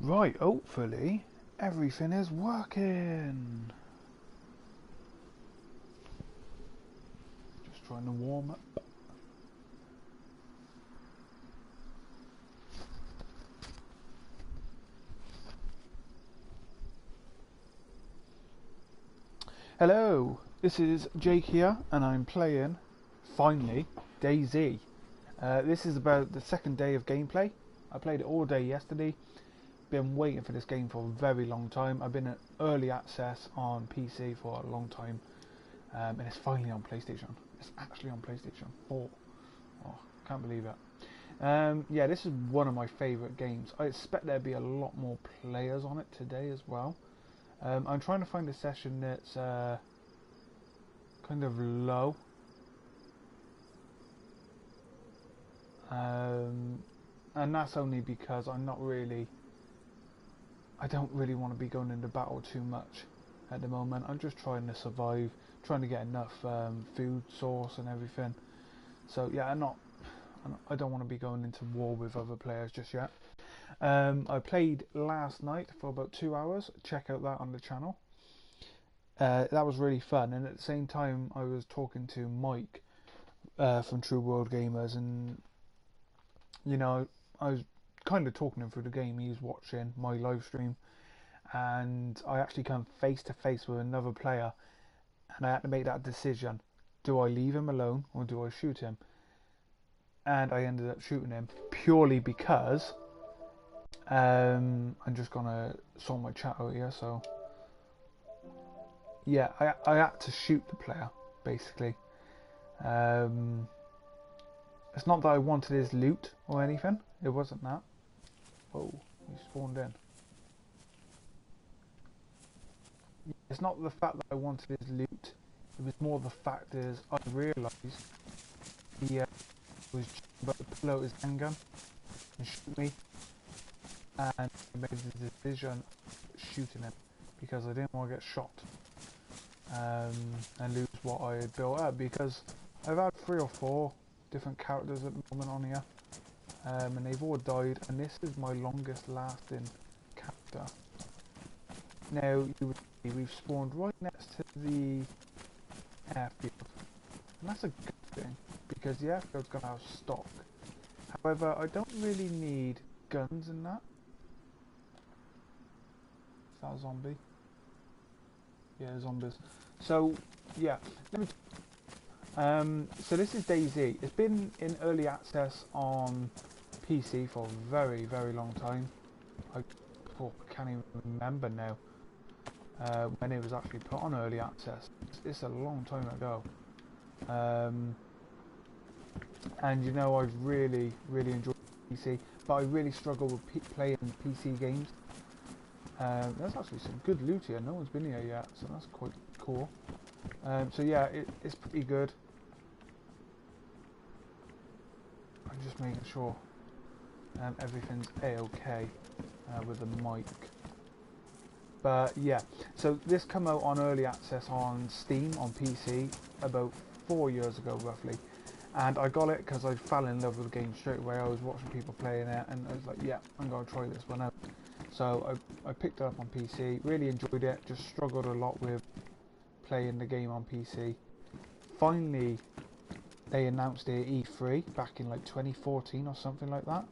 Right, hopefully everything is working. Just trying to warm up. Hello, this is Jake here, and I'm playing, finally, DayZ. This is about the second day of gameplay. I played it all day yesterday. Been waiting for this game for a very long time. I've been in early access on PC for a long time, and it's finally on PlayStation. It's actually on PlayStation 4. Oh, can't believe it. Yeah, this is one of my favourite games. I expect there'll be a lot more players on it today as well. I'm trying to find a session that's kind of low. And that's only because I don't really want to be going into battle too much at the moment. I'm just trying to survive, trying to get enough food source and everything. So yeah, I don't want to be going into war with other players just yet. I played last night for about 2 hours. Check out that on the channel. That was really fun, and at the same time I was talking to Mike from World Gamerz, and you know, I was kind of talking him through the game. He was watching my live stream, and I actually come face to face with another player, and I had to make that decision: do I leave him alone or do I shoot him? And I ended up shooting him purely because I'm just gonna sort my chat out here. So yeah, I had to shoot the player basically. It's not that I wanted his loot or anything. It wasn't that. Oh, he spawned in. It's not the fact that I wanted his loot. It was more the fact is I realised he was about to pull out his handgun and shoot me, and I made the decision of shooting him because I didn't want to get shot and lose what I had built up, because I've had 3 or 4 different characters at the moment on here, and they've all died, and this is my longest lasting character. Now you would see we've spawned right next to the airfield, and that's a good thing because the airfield's going to have stock. However, I don't really need guns in that. Is that a zombie? Yeah, zombies. So yeah, let me. So this is DayZ. It's been in early access on PC for a very, very long time. I can't even remember now when it was actually put on early access. It's a long time ago. And you know, I've really, really enjoyed PC, but I really struggle with playing PC games. There's actually some good loot here. No one's been here yet, so that's quite cool. So yeah, it's pretty good. I'm just making sure everything's a-okay with the mic. But yeah, so this came out on early access on Steam on PC about 4 years ago roughly, and I got it because I fell in love with the game straight away. I was watching people playing it and I was like, yeah, I'm going to try this one out. So I picked it up on PC, really enjoyed it, just struggled a lot with playing the game on PC. Finally, they announced it at E3 back in like 2014 or something like that.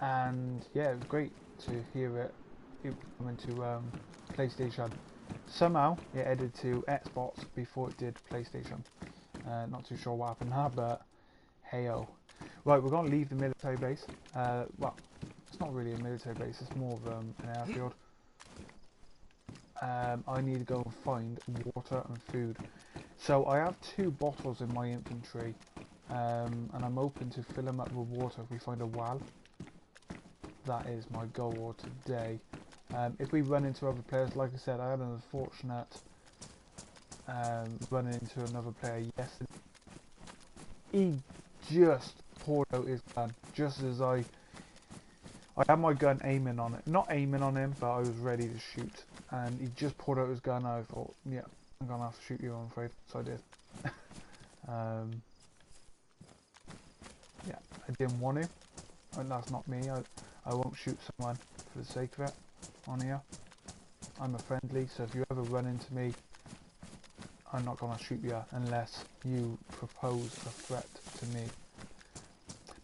And yeah, it was great to hear it coming to PlayStation. Somehow it headed to Xbox before it did PlayStation. Not too sure what happened there, but hey-oh. Right, we're going to leave the military base. Well, it's not really a military base, it's more of an airfield. I need to go and find water and food. So I have 2 bottles in my inventory, and I'm hoping to fill them up with water if we find a well. That is my goal today. If we run into other players, like I said, I had an unfortunate running into another player yesterday. He just poured out his gun, just as I had my gun aiming on it. Not aiming on him, but I was ready to shoot. And he just poured out his gun, and I thought, yeah, I'm going to have to shoot you, I'm afraid. So I did. I didn't want to, and that's not me. I won't shoot someone for the sake of it on here. I'm a friendly, so if you ever run into me, I'm not going to shoot you unless you propose a threat to me.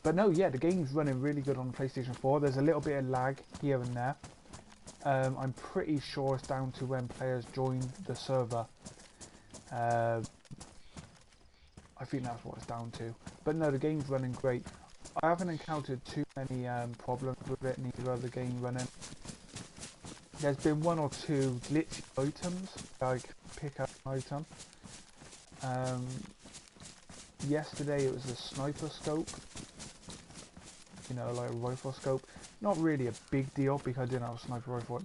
But no, yeah, the game's running really good on the PlayStation 4. There's a little bit of lag here and there. I'm pretty sure it's down to when players join the server. I think that's what it's down to. But no, the game's running great. I haven't encountered too many problems with it, neither of the game running. There's been one or two glitchy items, like pick up an item. Yesterday it was a sniper scope, you know, like a rifle scope. Not really a big deal because I didn't have a sniper rifle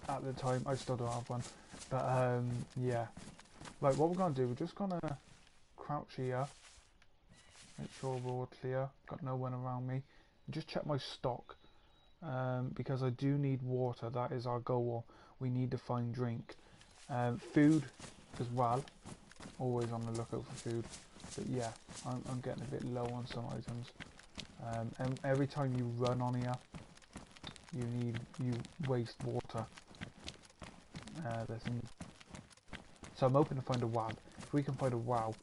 at the time. I still don't have one. But yeah. Right, what we're going to do, we're just going to crouch here. Make sure we're all clear. Got no one around me. Just check my stock. Because I do need water. That is our goal. We need to find drink. Food as well. Always on the lookout for food. But yeah, I'm getting a bit low on some items. And every time you run on here, you waste water. So I'm hoping to find a wow. If we can find a wow,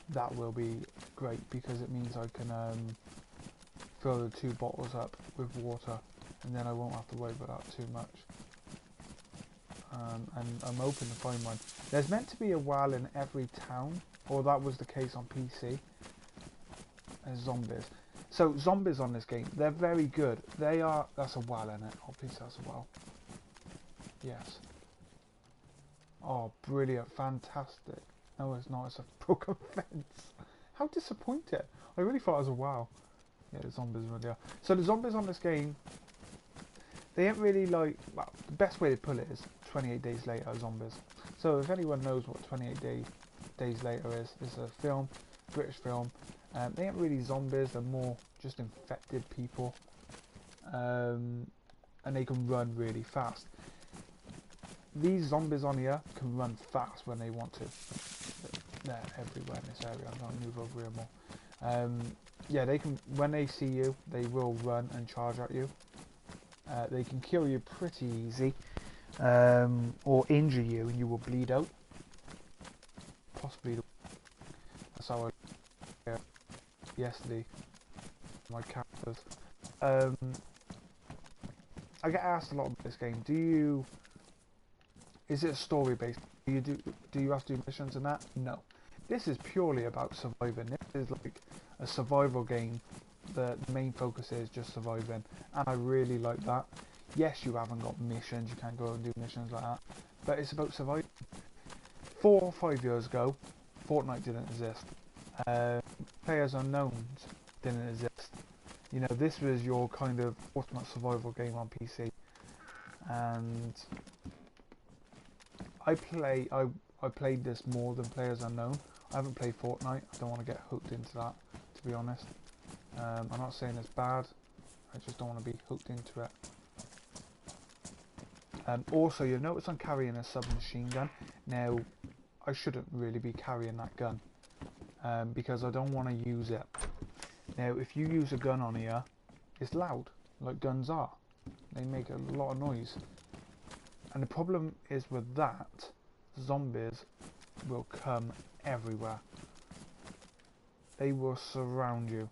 that will be great because it means I can fill the 2 bottles up with water, and then I won't have to worry about that too much. And I'm hoping to find one. There's meant to be a well in every town, or that was the case on PC. There's zombies. So zombies on this game, they're very good. They are. That's a well in it. Oh, please, that's a well. Yes. Oh, brilliant, fantastic. No, it's not. It's a broken fence. How disappointed. I really thought it was a wow. Yeah, the zombies really are. So the zombies on this game, they ain't really like, well, the best way to put it is 28 days later zombies. So if anyone knows what 28 days later is, it's a film, British film. They ain't really zombies, they're more just infected people. And they can run really fast. These zombies on here can run fast when they want to. They're everywhere in this area. I'm going to move over here more. Yeah, they can. When they see you, they will run and charge at you. They can kill you pretty easy, or injure you, and you will bleed out. Possibly. That's how I yesterday. My characters. I get asked a lot about this game. Is it story based? Do you have to do missions and that? No. This is purely about surviving. This is like a survival game. The main focus is just surviving, and I really like that. Yes, you haven't got missions. You can't go and do missions like that, but it's about surviving. 4 or 5 years ago, Fortnite didn't exist. Players Unknowns didn't exist. You know, this was your kind of ultimate survival game on PC, and I played this more than Players Unknown. I haven't played Fortnite. I don't want to get hooked into that, to be honest. I'm not saying it's bad. I just don't want to be hooked into it. Also, you'll notice I'm carrying a submachine gun. Now, I shouldn't really be carrying that gun because I don't want to use it. Now, if you use a gun on here, it's loud, like guns are. They make a lot of noise. And the problem is with that, zombies will come everywhere. They will surround you.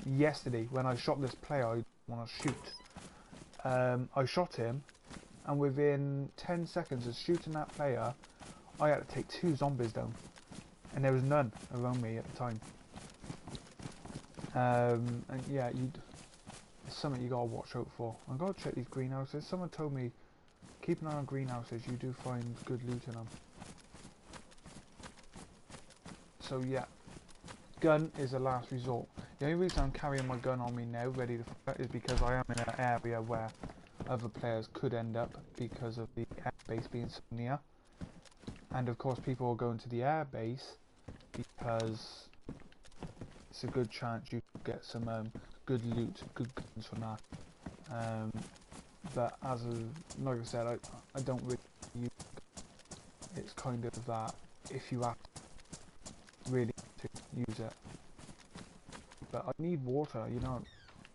Yesterday, when I shot this player I want to shoot, I shot him, and within 10 seconds of shooting that player, I had to take 2 zombies down, and there was none around me at the time. And yeah, it's something you gotta watch out for. I've got to check these greenhouses. Someone told me, keep an eye on greenhouses, you do find good loot in them. So yeah, gun is a last resort. The only reason I'm carrying my gun on me now, ready to fight, is because I am in an area where other players could end up because of the airbase being so near. And of course people will go into the airbase because it's a good chance you could get some good loot, good guns from that. But like I said, I don't really use it. It's kind of that if you have to really to use it. but I need water, you know.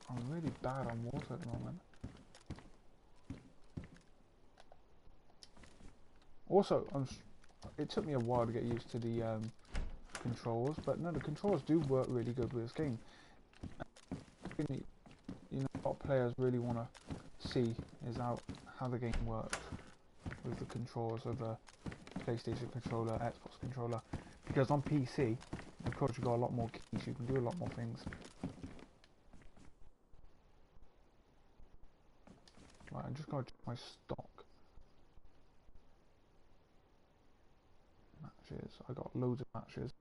I'm really bad on water at the moment. Also, it took me a while to get used to the controls, but no, the controls do work really good with this game. You know, what players really want to see is how the game works with the controls of a PlayStation controller, Xbox controller. Because on PC, of course, you've got a lot more keys, you can do a lot more things. Right, I'm just going to check my stock. Matches, I got loads of matches.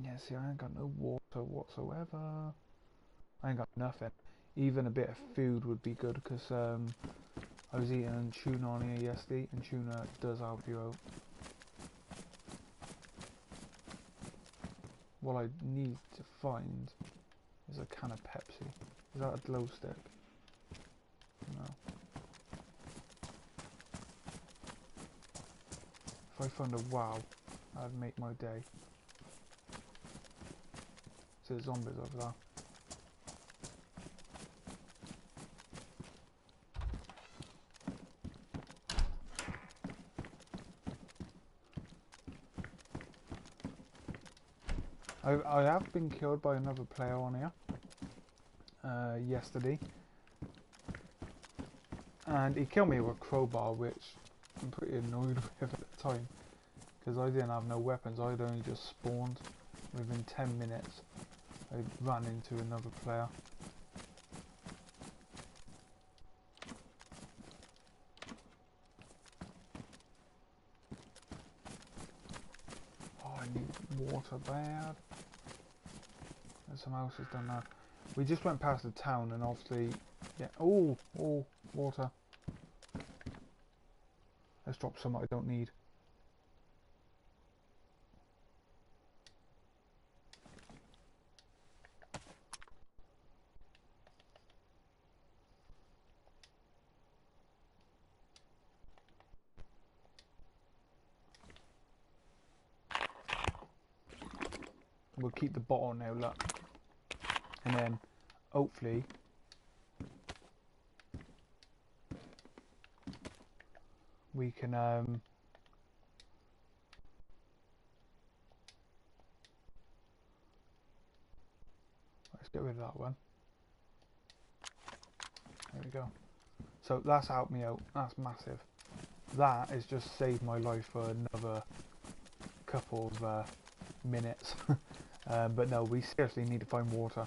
Yeah, see, I ain't got no water whatsoever. I ain't got nothing. Even a bit of food would be good, because I was eating tuna on here yesterday, and tuna does help you out. What I need to find is a can of Pepsi. Is that a glow stick? No. If I found a wow, that'd make my day. So there's zombies over there. I have been killed by another player on here yesterday, and he killed me with a crowbar, which I'm pretty annoyed with at the time, because I didn't have no weapons. I'd only just spawned. Within 10 minutes I ran into another player. Oh, I need water bad. There's some houses down there. We just went past the town, and obviously, yeah. Oh, water. Let's drop some I don't need. We'll keep the bottle now, look. And then, hopefully, we can, let's get rid of that one. There we go. So that's helped me out. That's massive. That has just saved my life for another couple of minutes. But no, we seriously need to find water.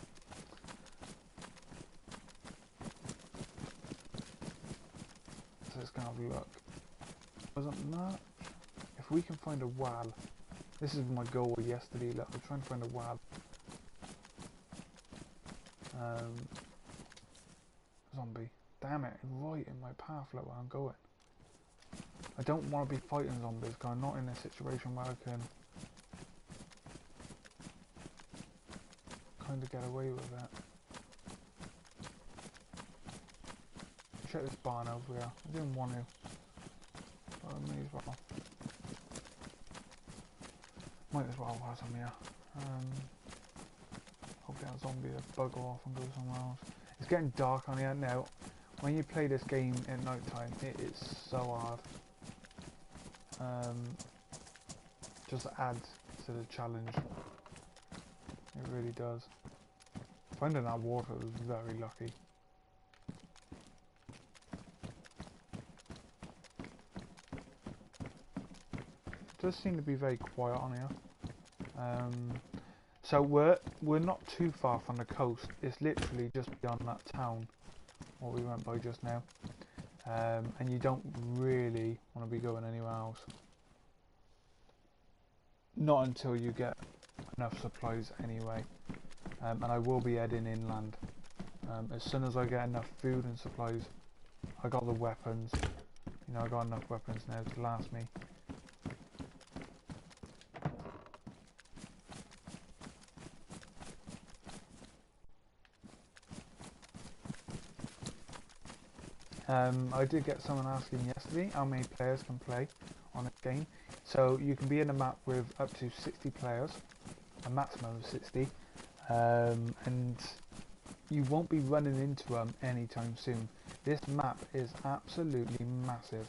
So let's go have a look. Wasn't much. If we can find a well, this is my goal yesterday. Look, I'm trying to find a well. Zombie. Damn it, right in my path, look where I'm going. I don't want to be fighting zombies, because I'm not in a situation where I can kind of get away with it. Check this barn over here. I didn't want to, but I may as well. Might as well while I'm here. Hope that zombie will bugger off and go somewhere else. It's getting dark on here now. When you play this game at night time, it is so hard. Just adds to the challenge. It really does. Finding that water was very lucky. It does seem to be very quiet on here. So we're not too far from the coast. It's literally just beyond that town, what we went by just now. And you don't really want to be going anywhere else. Not until you get enough supplies anyway. And I will be heading inland. As soon as I get enough food and supplies, I got the weapons. You know, I got enough weapons now to last me. I did get someone asking yesterday how many players can play on this game. So you can be in a map with up to 60 players. a maximum of 60, and you won't be running into them anytime soon. This map is absolutely massive.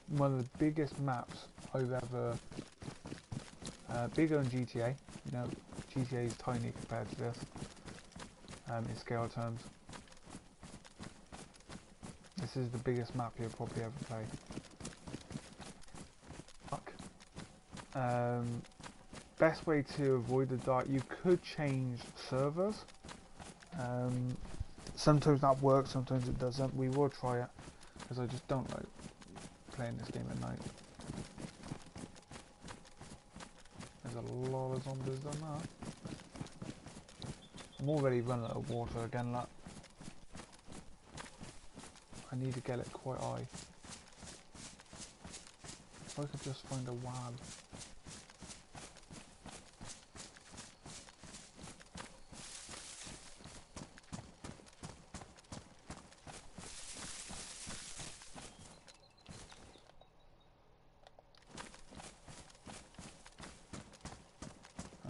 One of the biggest maps I've ever, bigger than GTA. You know, GTA is tiny compared to this, in scale terms. This is the biggest map you'll probably ever play. Fuck. Best way to avoid the dark, you could change servers. Sometimes that works, sometimes it doesn't. We will try it, because I just don't like playing this game at night. There's a lot of zombies on that. I'm already running out of water again, look. I need to get it quite high. If I could just find a wab.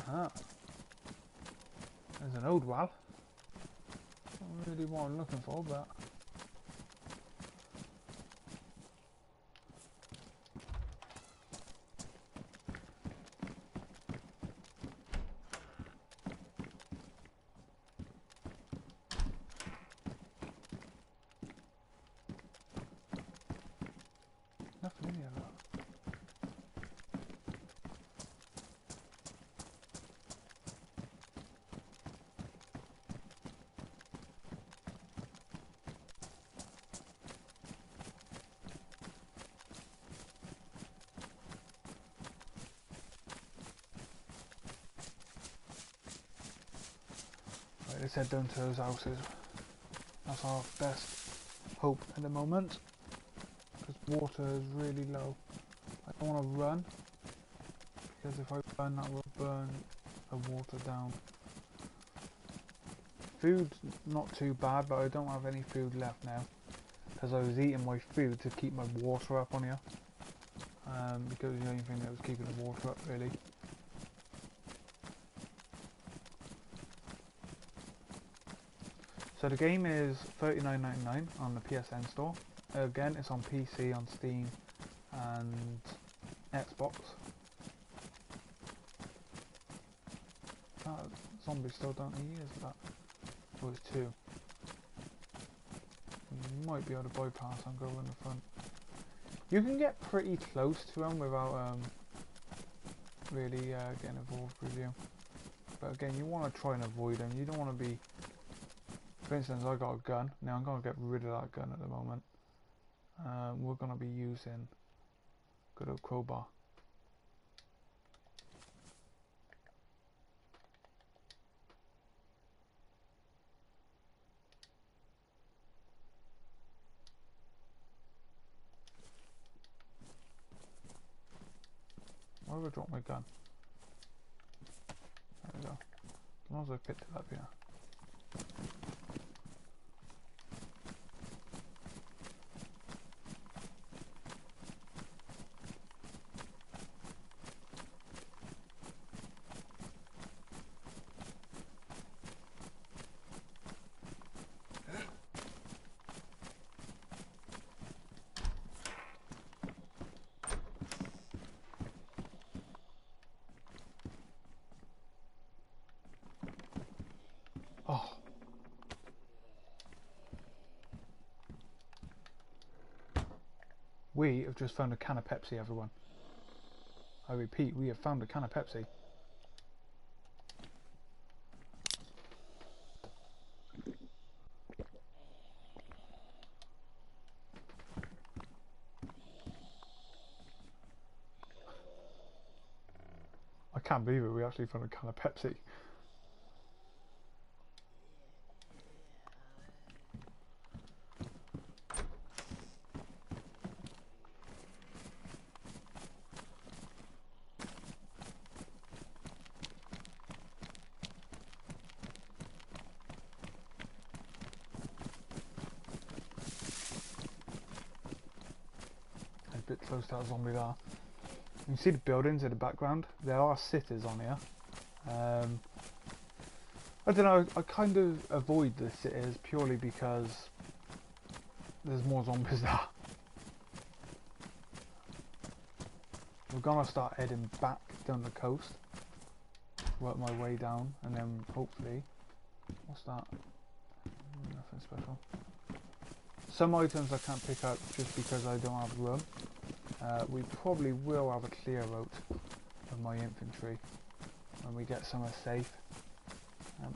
Aha. There's an old wab. Not really what I'm looking for, but nothing in here, look. Right, let's head down to those houses. That's our best hope at the moment, because water is really low. I don't want to run, because if I run that will burn the water down. Food's not too bad, but I don't have any food left now, because I was eating my food to keep my water up on here, because it was the only thing that was keeping the water up really. So the game is $39.99 on the PSN store. Again, it's on PC, on Steam, and Xbox. That zombie still don't need years of that. Oh, it's 2. You might be able to bypass and go in the front. You can get pretty close to them without really getting involved with you. But again, you want to try and avoid them. You don't want to be... For instance, I got a gun. Now I'm going to get rid of that gun at the moment. We're going to be using good old crowbar. Where have I dropped my gun? There we go. As long as I picked it up here. Oh. We have just found a can of Pepsi, everyone. I repeat, we have found a can of Pepsi. I can't believe it, we actually found a can of Pepsi. A bit close to that zombie there. You can see the buildings in the background. There are cities on here. I don't know, I kind of avoid the cities purely because there's more zombies there. We're gonna start heading back down the coast, work my way down, and then hopefully, what's that? Nothing special. Some items I can't pick up just because I don't have room. We probably will have a clear out of my infantry when we get somewhere safe.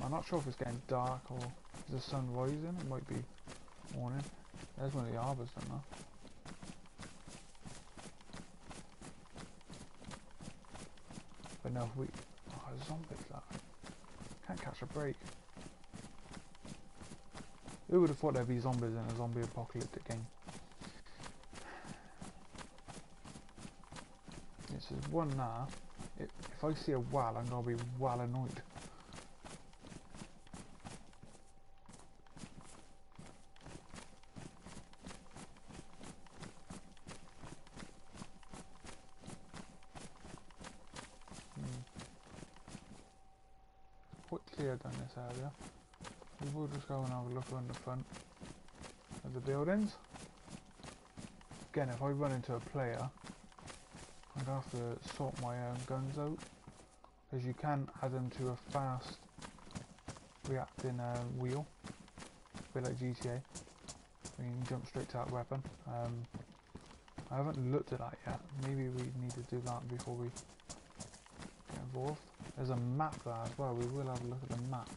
I'm not sure if it's getting dark or is the sun rising. It might be morning. There's one of the arbors down there. But no, zombies that. Can't catch a break. Who would have thought there'd be zombies in a zombie apocalyptic game? This is one there. If I see a whale, I'm gonna be well annoyed. Quite clear down this area. We will just go and have a look around the front of the buildings. Again, if I run into a player, I'm going to have to sort my guns out, because you can add them to a fast reacting wheel, a bit like GTA. You can jump straight to that weapon. I haven't looked at that yet. Maybe we need to do that before we get involved. There's a map there as well. We will have a look at the map.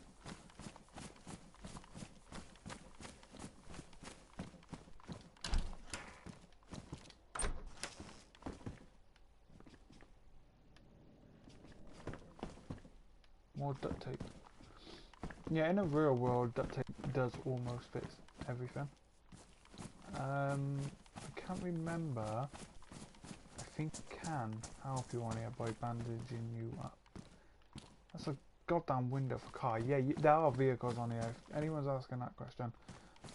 More duct tape. Yeah, in a real world, duct tape does almost fit everything. I can't remember. I think it can help you on here by bandaging you up. That's a goddamn window for car. Yeah, there are vehicles on here. If anyone's asking that question,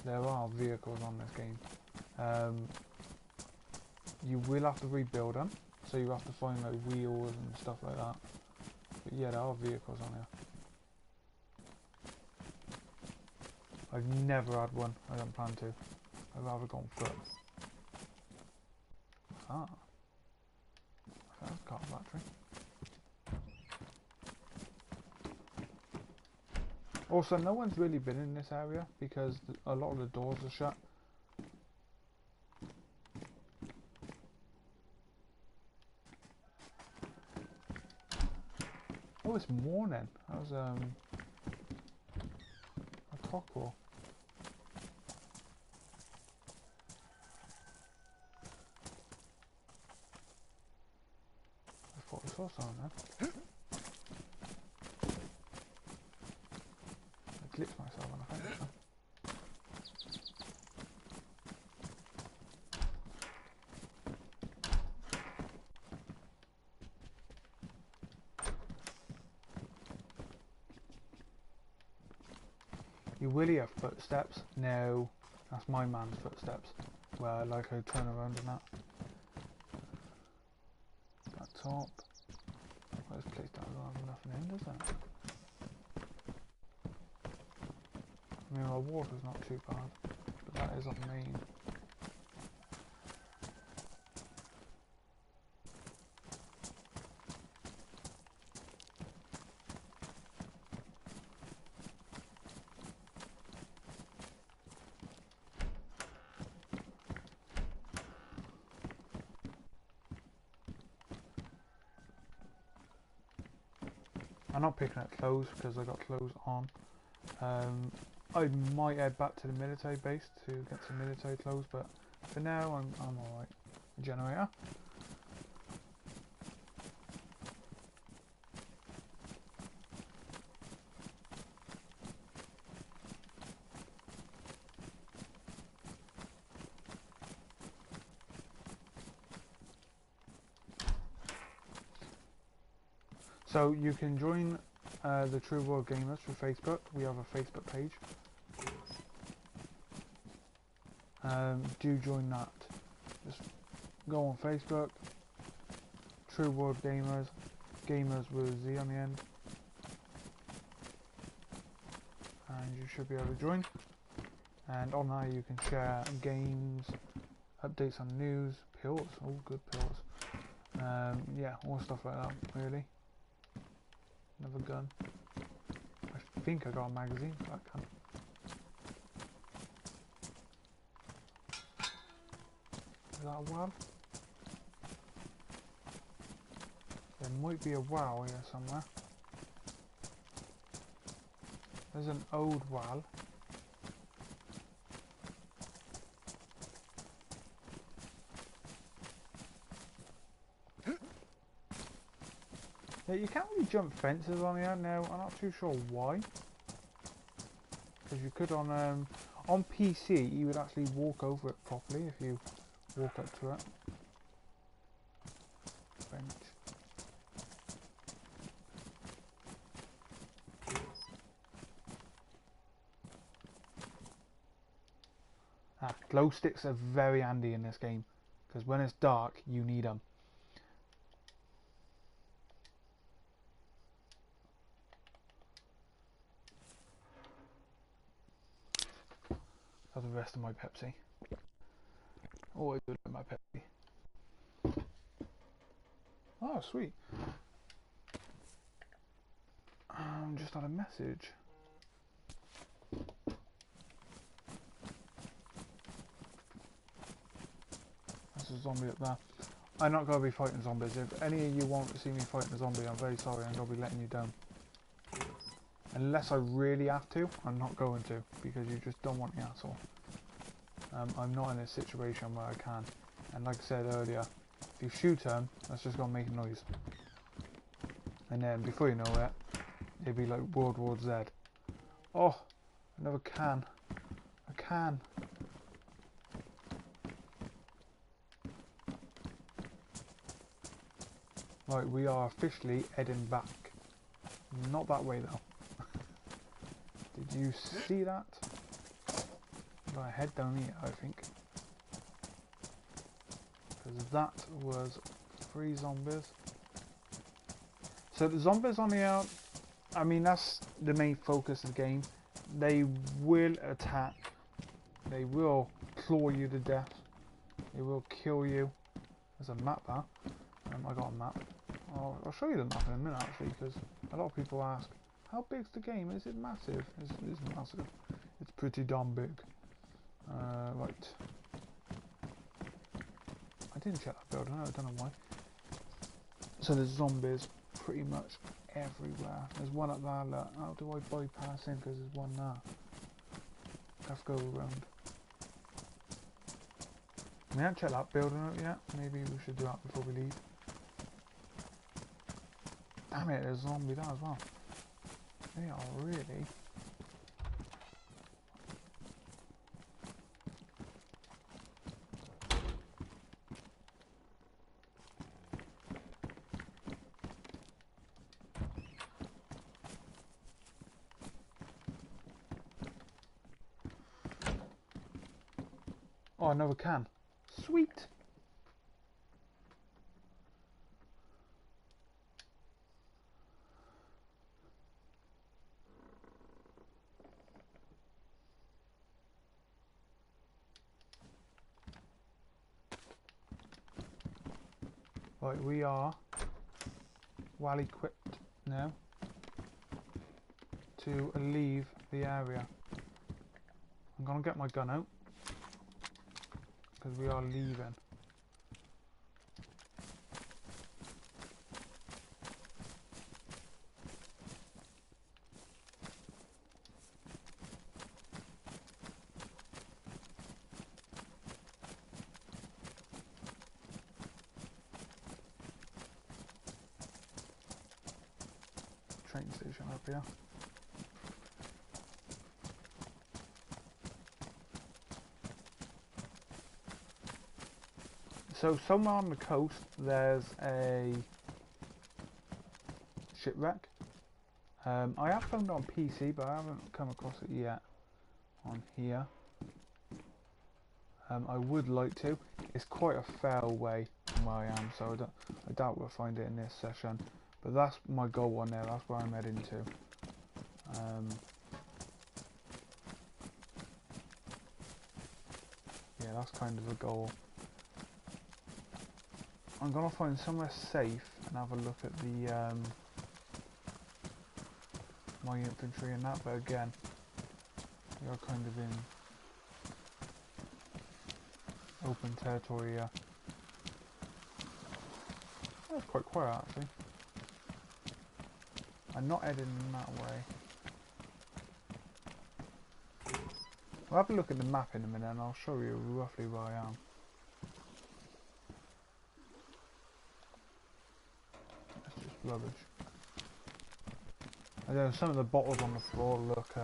there are vehicles on this game. You will have to rebuild them, so you have to find like wheels and stuff like that. But yeah, there are vehicles on here. I've never had one. I don't plan to. I'd rather go on foot. Ah. That's a car battery. Also, no one's really been in this area because a lot of the doors are shut. Oh, it's morning. That was a cockerel. I thought we saw someone there. I glitched myself on the fence. You will hear footsteps. No, that's my man's footsteps. Where like I turn around and that. That top. Well, this place doesn't have nothing in, does it? I mean, our water's not too bad, but that is on main. I'm not picking up clothes because I got clothes on. I might head back to the military base to get some military clothes, but for now I'm alright. Generator. So you can join the True World Gamerz through Facebook. We have a Facebook page. Do join that. Just go on Facebook. True World Gamerz. Gamers with a Z on the end. and you should be able to join. And on there you can share games, updates on news, pills, all good pills. Yeah, all stuff like that, really. Another gun. I think I got a magazine, but I can't. Is that a WAL? There might be a WAL here somewhere. There's an old WAL. Yeah, you can't really jump fences on here now. I'm not too sure why. Because you could on PC, you would actually walk over it properly if you walk up to it. Bench. Glow sticks are very handy in this game because when it's dark, you need them. That's the rest of my Pepsi. Oh, I do like my Pepsi. Oh, sweet. Just had a message. There's a zombie up there. I'm not going to be fighting zombies. If any of you want to see me fighting a zombie, I'm very sorry. I'm going to be letting you down. Unless I really have to, I'm not going to, because you just don't want the hassle. I'm not in a situation where I can. And like I said earlier, if you shoot them, that's just going to make a noise. And then before you know it, it'd be like World War Z. Oh, another can. A can. Right, we are officially heading back. Not that way though. Did you see that? I'm gonna head down here, I think. Because that was 3 zombies. So the zombies on the out, I mean that's the main focus of the game. They will attack. They will claw you to death. They will kill you. There's a map there. I got a map. I'll show you the map in a minute actually, because a lot of people ask, how big's the game? Is it massive? It's massive. It's pretty damn big. Right. I didn't check that building, I don't know why. So there's zombies pretty much everywhere. There's one up there, look. How do I bypass in? Because there's one there. Let's go around. We haven't checked that building out yet. Maybe we should do that before we leave. Damn it, there's a zombie there as well. They are really... Oh, another can. Sweet! Right, we are well equipped now to leave the area. I'm gonna get my gun out because we are leaving. Train station up here. So somewhere on the coast there's a shipwreck. I have found it on PC but I haven't come across it yet on here. I would like to. It's quite a fair way from where I am, so I doubt we'll find it in this session. But that's my goal on there, that's where I'm heading to. Yeah, that's kind of the goal. I'm gonna find somewhere safe and have a look at the my infantry and that, but again, we are kind of in open territory here. Oh, it's quite quiet actually. I'm not heading that way. I'll have a look at the map in a minute and I'll show you roughly where I am. That's just rubbish. I know some of the bottles on the floor look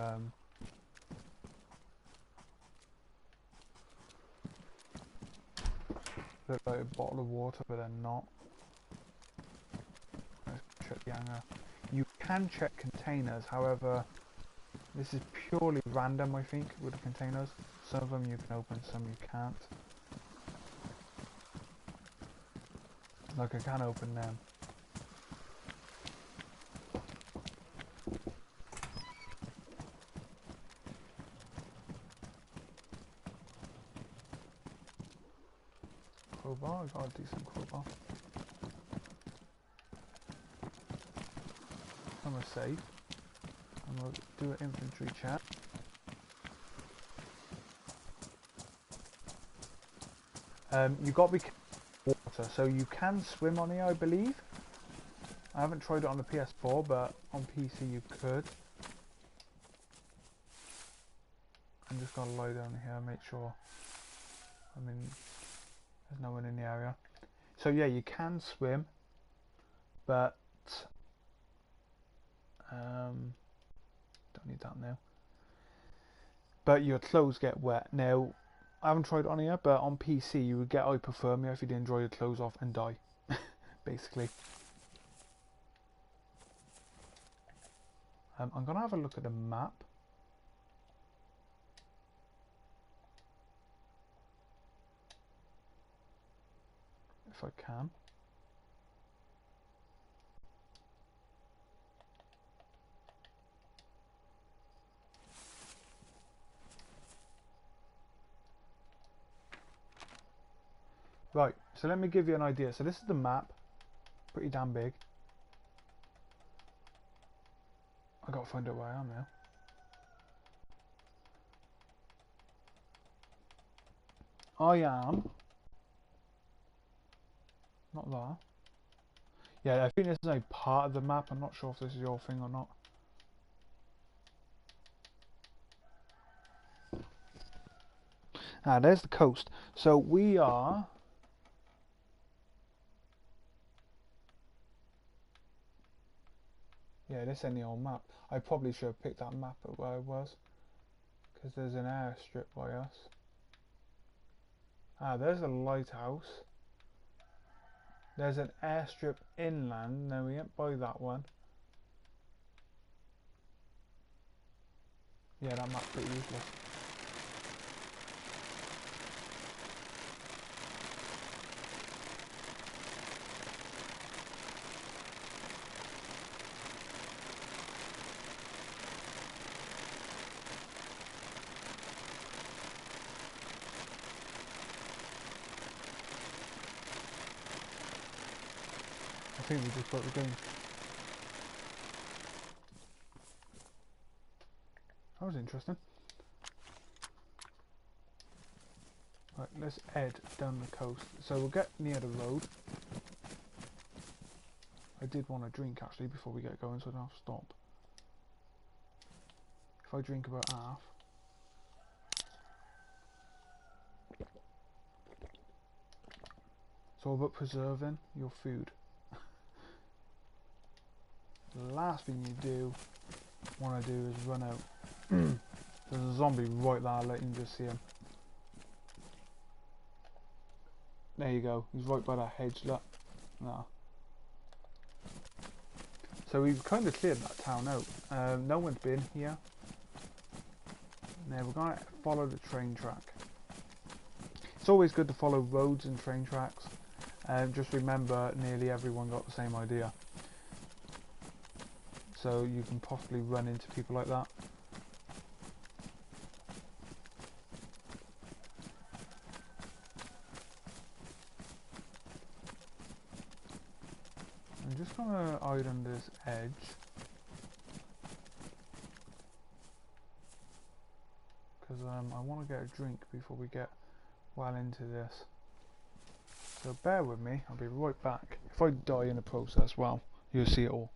like a bottle of water, but they're not. Let's check the hanger. You can check containers, however, this is purely random, I think, with the containers. Some of them you can open, some you can't. Like I can open them. Crowbar, I got a decent crowbar. Somewhere safe. And we'll do an infantry check. You've got to be careful with water, so you can swim on here, I believe. I haven't tried it on the PS4, but on PC you could. I'm just gonna lie down here and make sure. I mean, there's no one in the area. So yeah, you can swim, but don't need that now. But your clothes get wet. Now, I haven't tried it on here, but on PC you would get hypothermia if you didn't dry your clothes off and die, basically. I'm gonna have a look at the map. If I can. Right, so let me give you an idea. So this is the map, pretty damn big. I gotta find out where I am now. I am not there. Yeah, I think this is a part of the map. I'm not sure if this is your thing or not. Ah, there's the coast. So we are... Yeah, this ain't the old map. I probably should have picked that map at where I was, because there's an airstrip by us. Ah, there's a lighthouse. There's an airstrip inland. No, we ain't by that one. Yeah, that map's pretty useless. I think we just got the game. That was interesting. Right, let's head down the coast. So we'll get near the road. I did want a drink actually before we get going, so I don't have to stop. If I drink about half. It's all about preserving your food. The last thing you want to do is run out. There's a zombie right there, let you just see him. There you go, he's right by that hedge, look. No. So we've kind of cleared that town out. No one's been here. Now we're going to follow the train track. It's always good to follow roads and train tracks. Just remember, nearly everyone got the same idea. So you can possibly run into people like that. hide on this edge. Because I want to get a drink before we get well into this. So bear with me, I'll be right back. If I die in the process, well, you'll see it all.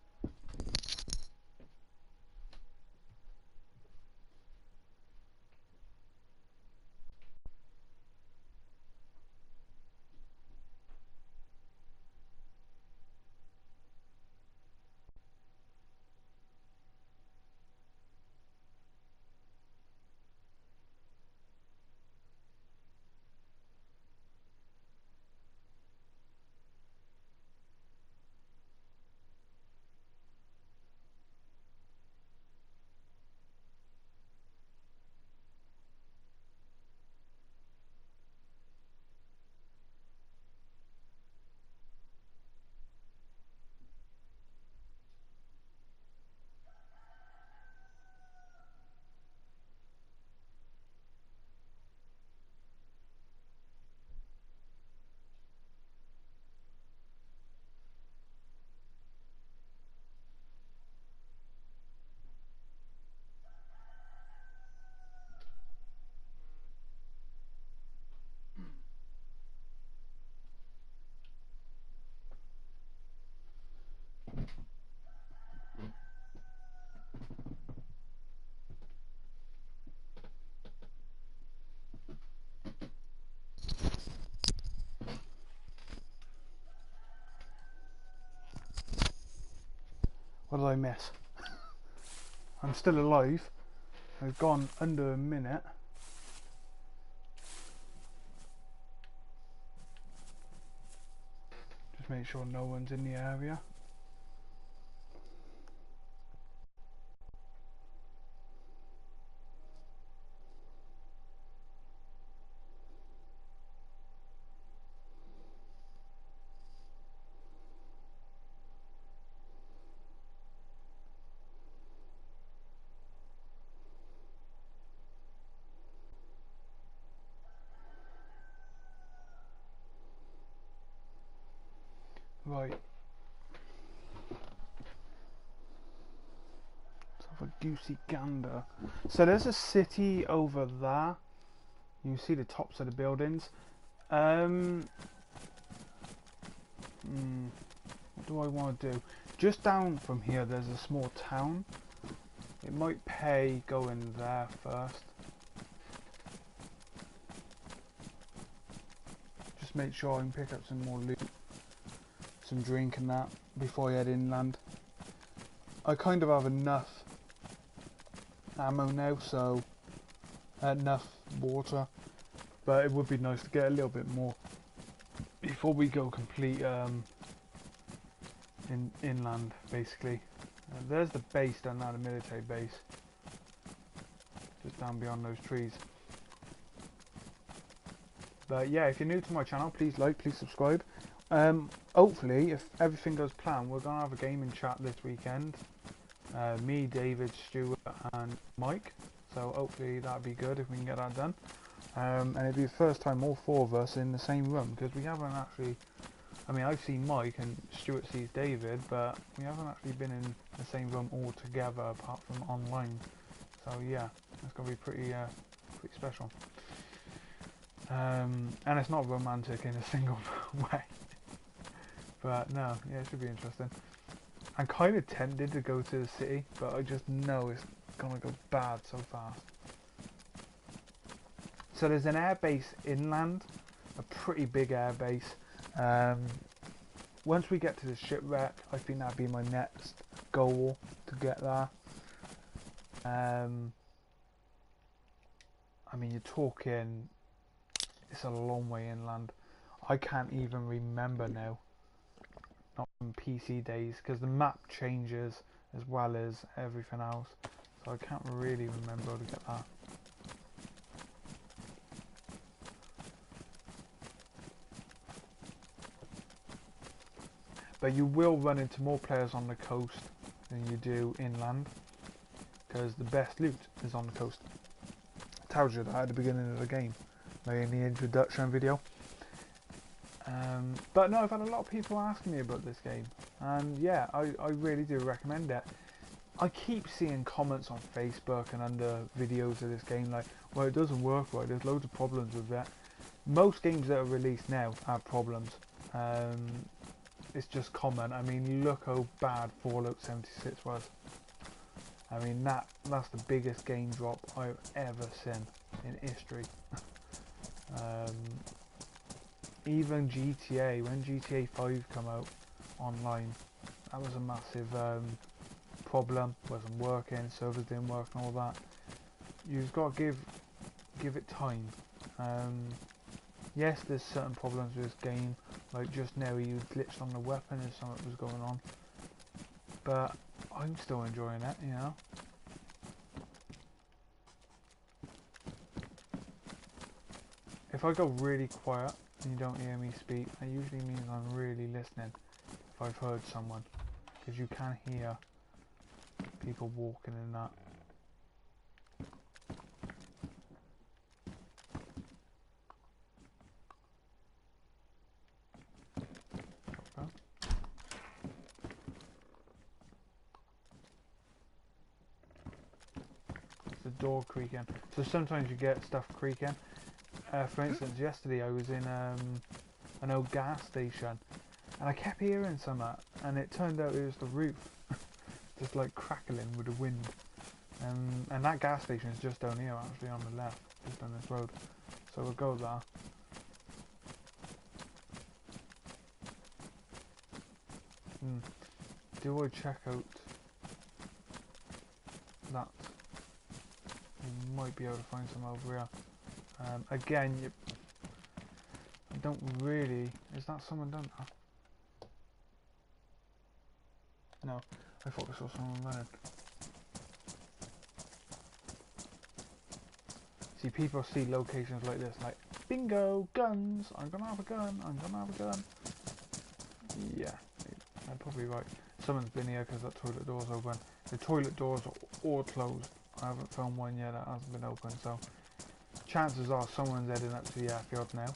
What did I miss? I'm still alive. I've gone under a minute. Just make sure no one's in the area. Right. Let's have a goosey gander. So there's a city over there. You can see the tops of the buildings. What do I want to do? Just down from here there's a small town. It might pay going there first. Just make sure I can pick up some more loot, some drink and that before I head inland. I kind of have enough ammo now, so enough water, but it would be nice to get a little bit more before we go complete inland basically. There's the base down there, the military base, just down beyond those trees. But yeah, if you're new to my channel, please like, please subscribe. Hopefully, if everything goes planned, we're going to have a gaming chat this weekend. Me, David, Stuart and Mike. So hopefully that'd be good if we can get that done. And it'd be the first time all four of us in the same room, because we haven't actually, I mean, I've seen Mike and Stuart sees David, but we haven't actually been in the same room all together apart from online. So yeah, it's going to be pretty special. And it's not romantic in a single way. But no, yeah, it should be interesting. I'm kind of tempted to go to the city, but I just know it's going to go bad so fast. So there's an air base inland, a pretty big air base. Once we get to the shipwreck, I think that'd be my next goal to get there. I mean, you're talking, it's a long way inland. I can't even remember now, not from PC days, because the map changes as well as everything else, so I can't really remember how to get that. But you will run into more players on the coast than you do inland, because the best loot is on the coast. It tells you that at the beginning of the game, like in the introduction video. But no, I've had a lot of people asking me about this game, and yeah, I really do recommend it. I keep seeing comments on Facebook and under videos of this game like, well, it doesn't work right, there's loads of problems with it. Most games that are released now have problems. It's just common. I mean, look how bad Fallout 76 was. I mean, that's the biggest game drop I've ever seen in history. Even GTA, when GTA 5 come out online, that was a massive problem. Wasn't working, servers didn't work and all that. You've got to give it time. Yes, there's certain problems with this game, like just now you glitched on the weapon and something was going on, but I'm still enjoying it, you know. If I go really quiet and you don't hear me speak, that usually means I'm really listening if I've heard someone, because you can hear people walking in that. The door creaking. So sometimes you get stuff creaking. For instance, yesterday I was in an old gas station and I kept hearing something, and it turned out it was the roof just like crackling with the wind. And that gas station is just down here, actually, on the left, just on this road. So we'll go there. Do I check out that? You might be able to find some over here. Again, I don't really... Is that someone done that? No, I thought I saw someone running. See, people see locations like this, like, bingo, guns, I'm gonna have a gun, I'm gonna have a gun. Yeah, I'm probably right. Someone's been here because that toilet door's open. The toilet doors are all closed. I haven't found one yet that hasn't been open, so chances are someone's heading up to the airfield now.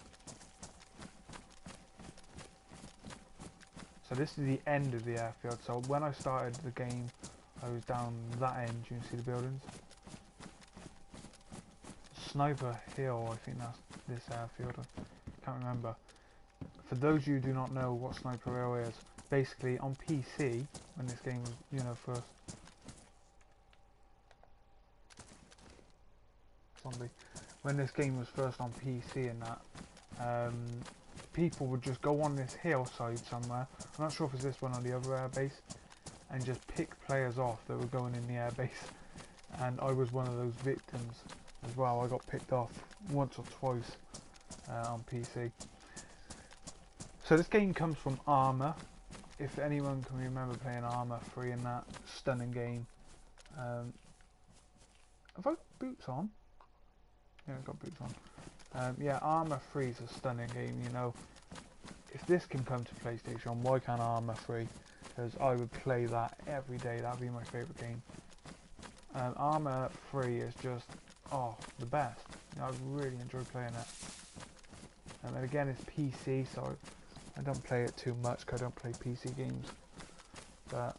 So this is the end of the airfield. So when I started the game, I was down that end. You can see the buildings. Sniper Hill, I think that's this airfield. I can't remember. For those of you who do not know what Sniper Hill is, basically on PC, when this game was, you know, first... Zombie. When this game was first on PC and that, people would just go on this hillside somewhere, I'm not sure if it's this one or the other airbase, and just pick players off that were going in the airbase. And I was one of those victims as well. I got picked off once or twice on PC. So this game comes from Armour. If anyone can remember playing Armour 3 in that stunning game. Have I got boots on? Yeah, I've got boots on. Yeah, Armour 3 is a stunning game, you know. If this can come to PlayStation, why can't Armour 3? Because I would play that every day. That would be my favourite game. Armour 3 is just, oh, the best. You know, I really enjoy playing it. And again, it's PC, so I don't play it too much because I don't play PC games. But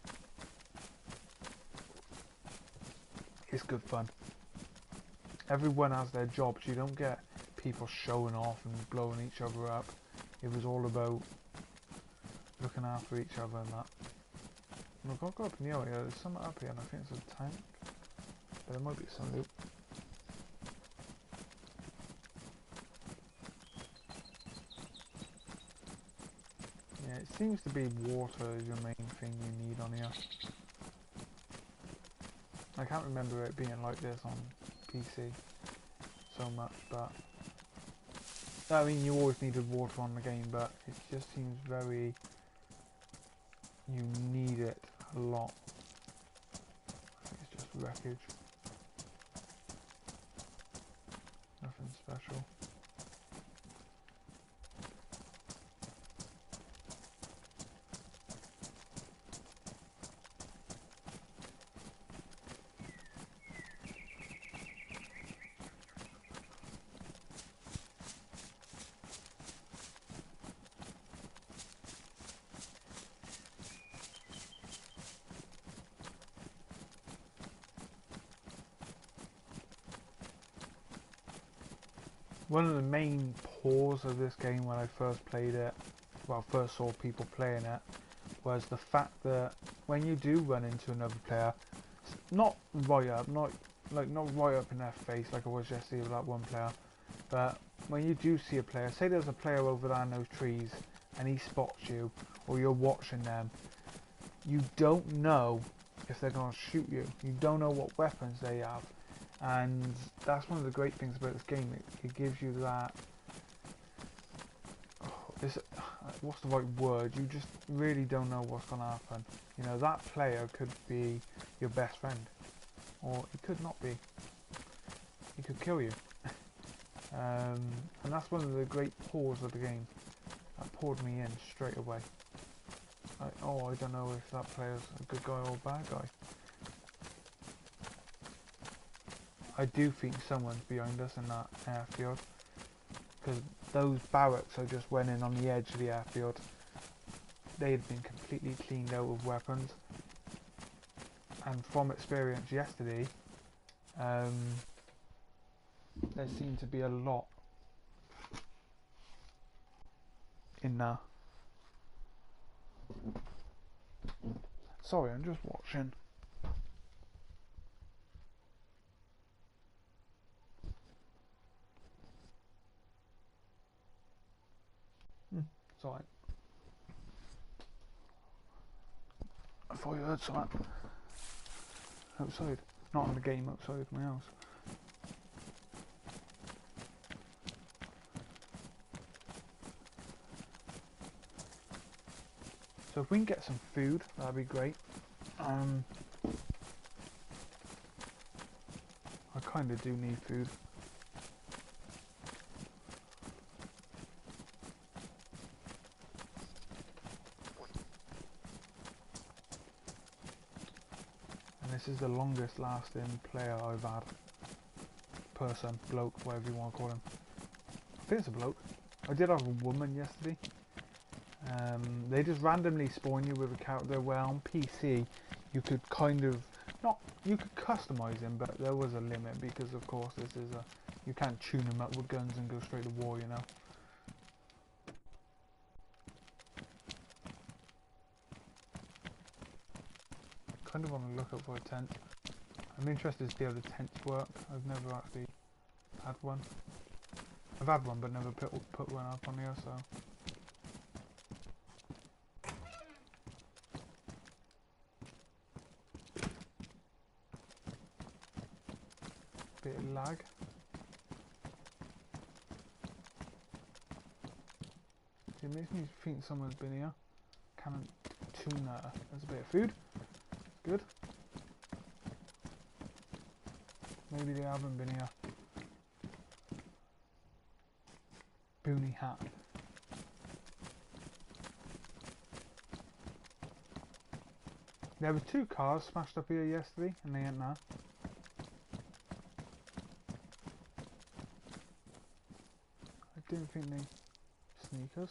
it's good fun. Everyone has their jobs. You don't get people showing off and blowing each other up. It was all about looking after each other and that. Look, I'll go up in the area. There's something up here and I think it's a tank. But there might be some loot. Yeah, it seems to be water is your main thing you need on here. I can't remember it being like this on PC so much, but I mean, you always needed water on the game, but it just seems very, you need it a lot. I think it's just wreckage. Nothing special. One of the main pros of this game when I first played it, well, first saw people playing it, was the fact that when you do run into another player, not right up, not right up in their face like I was yesterday with that one player, but when you do see a player, say there's a player over there in those trees and he spots you, or you're watching them, you don't know if they're going to shoot you. You don't know what weapons they have, and that's one of the great things about this game. It gives you that. What's the right word? You just really don't know what's going to happen. You know, that player could be your best friend, or it could not be. He could kill you. And that's one of the great pros of the game. That poured me in straight away. I don't know if that player's a good guy or a bad guy. I do think someone's behind us in that airfield, because those barracks I just went in on the edge of the airfield, they had been completely cleaned out of weapons, and from experience yesterday, there seemed to be a lot in there. Sorry, I'm just watching. Sorry. I thought you heard something outside. Not in the game, outside my house. So if we can get some food, that'd be great. I kind of do need food. And this is the longest lasting player I've had. Person, bloke, whatever you want to call him. I think it's a bloke. I did have a woman yesterday. They just randomly spawn you with a character where on PC you could kind of, you could customize him, but there was a limit because of course this is you can't tune him up with guns and go straight to war, you know. Kind of want to look up for a tent. I'm interested to see how the tents work. I've never actually had one. I've had one but never put one up on here, so. Bit of lag. It makes me think someone's been here. Cannon tuna. There's a bit of food. Good. Maybe they haven't been here. Boonie hat. There were 2 cars smashed up here yesterday and they ain't now. I didn't think they sneakers.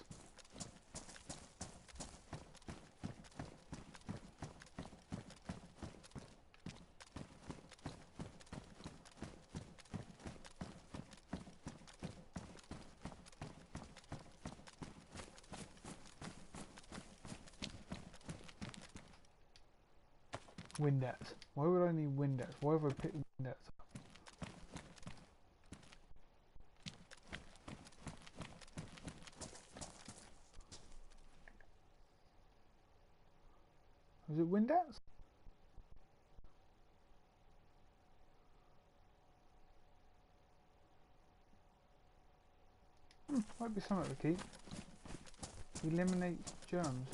Windex. Why would I need Windex? Why have I picked Windex up? Is it Windex? Might be something to keep. Eliminate germs.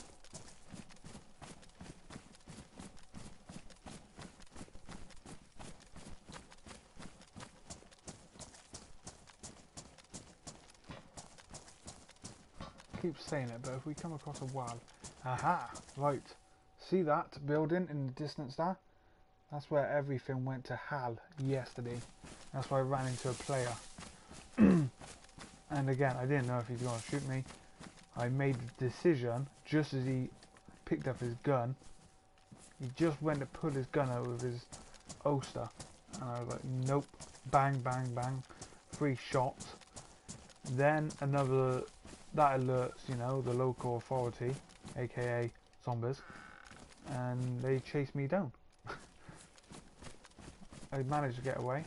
Keep saying it, but if we come across a wall, aha, right, see that building in the distance there? That's where everything went to hell yesterday. That's why I ran into a player. And again, I didn't know if he was going to shoot me. I made the decision just as he picked up his gun. He just went to pull his gun out with his holster, and I was like, nope. Bang, bang, bang. 3 shots. Then another, that alerts, you know, the local authority, aka zombies, and they chase me down. I managed to get away,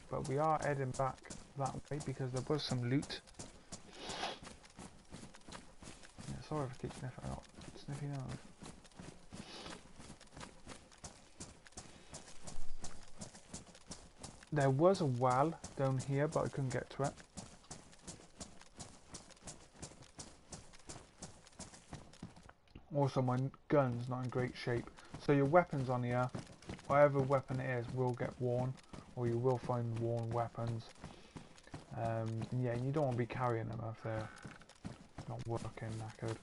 but we are heading back that way because there was some loot. Yeah, sorry if I keep sniffing out. There was a well down here, but I couldn't get to it. Also, my gun's not in great shape. So your weapons on here, whatever weapon it is, will get worn, or you will find worn weapons. Yeah, you don't want to be carrying them if they're not working knackered.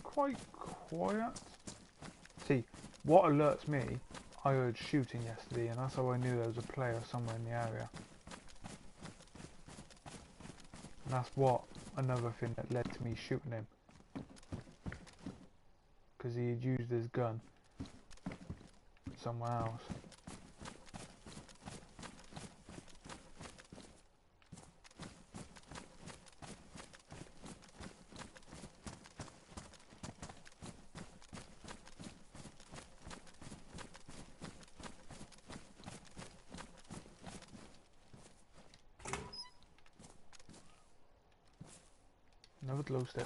Quite quiet. See, what alerts me, I heard shooting yesterday, and that's how I knew there was a player somewhere in the area. And that's what another thing that led to me shooting him, because he had used his gun somewhere else. Another glow stick.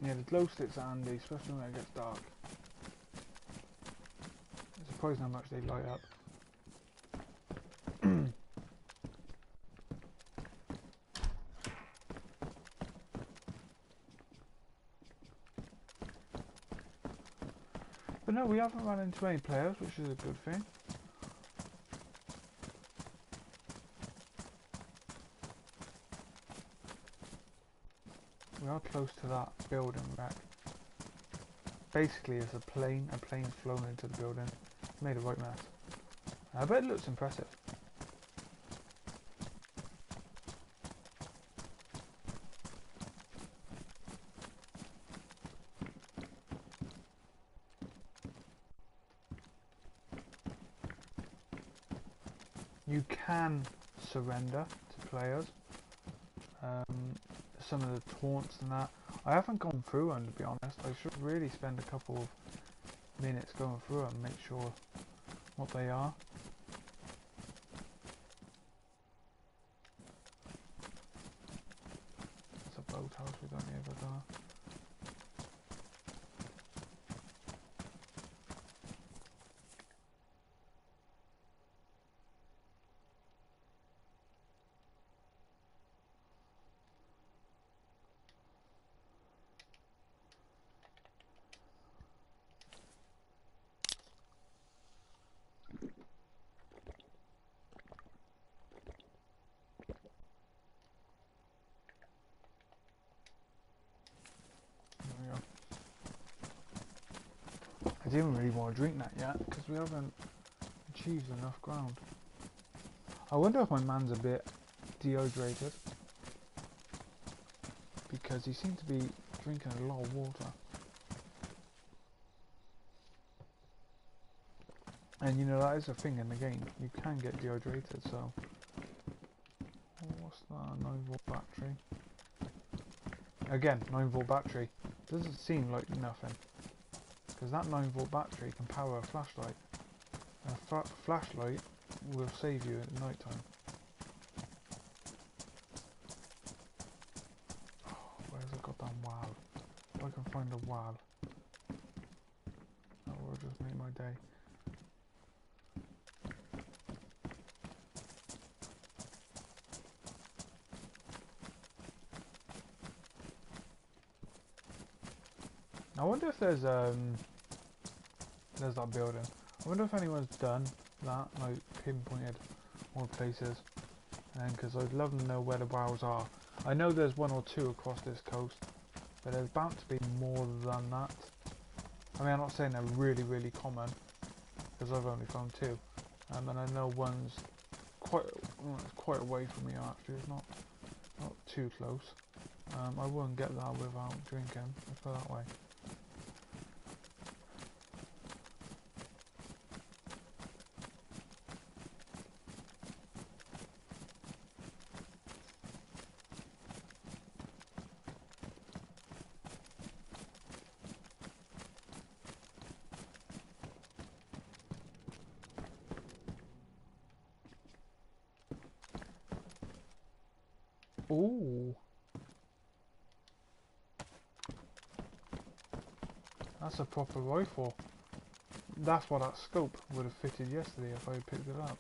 Yeah, the glow sticks are handy, especially when it gets dark. It's surprising how much they light up. But no, we haven't run into any players, which is a good thing. We are close to that building wreck. Basically, it's a plane's flown into the building. Made a right mess. I bet it looks impressive. You can surrender to players. Some of the taunts and that. I haven't gone through them, to be honest. I should really spend a couple of minutes going through them, make sure what they are. It's a boathouse, we don't need a bar. I didn't really want to drink that yet because we haven't achieved enough ground. I wonder if my man's a bit dehydrated because he seems to be drinking a lot of water. And you know, that is a thing in the game, you can get dehydrated, so... Oh, what's that, 9-volt battery? Again, 9-volt battery. Doesn't seem like nothing. Because that 9-volt battery can power a flashlight. And a flashlight will save you at night time. Oh, where's the goddamn wow? If I can find a wow, that will just make my day. I wonder if there's that building. I wonder if anyone's done that, like pinpointed all places. And because I'd love to know where the wows are. I know there's 1 or 2 across this coast, but there's bound to be more than that. I mean, I'm not saying they're really, really common, because I've only found 2. And I know one's quite away from me actually. It's not too close. I wouldn't get that without drinking. Let's put it that way. Ooh. That's a proper rifle. That's what that scope would have fitted yesterday if I had picked it up.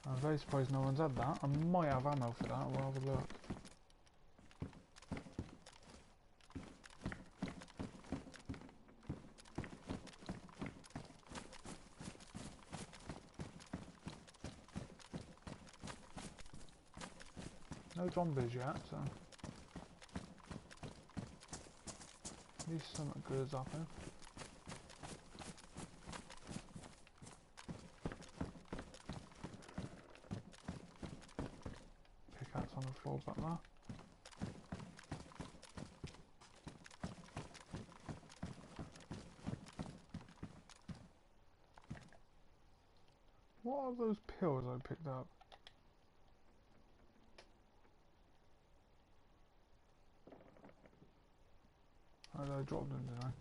I'm very surprised no one's had that. I might have ammo for that, we'll have a look. No zombies yet, so at least something good's happening. Pickaxe on the floor back there. What are those pills I picked up? Oh, I dropped them, didn't I?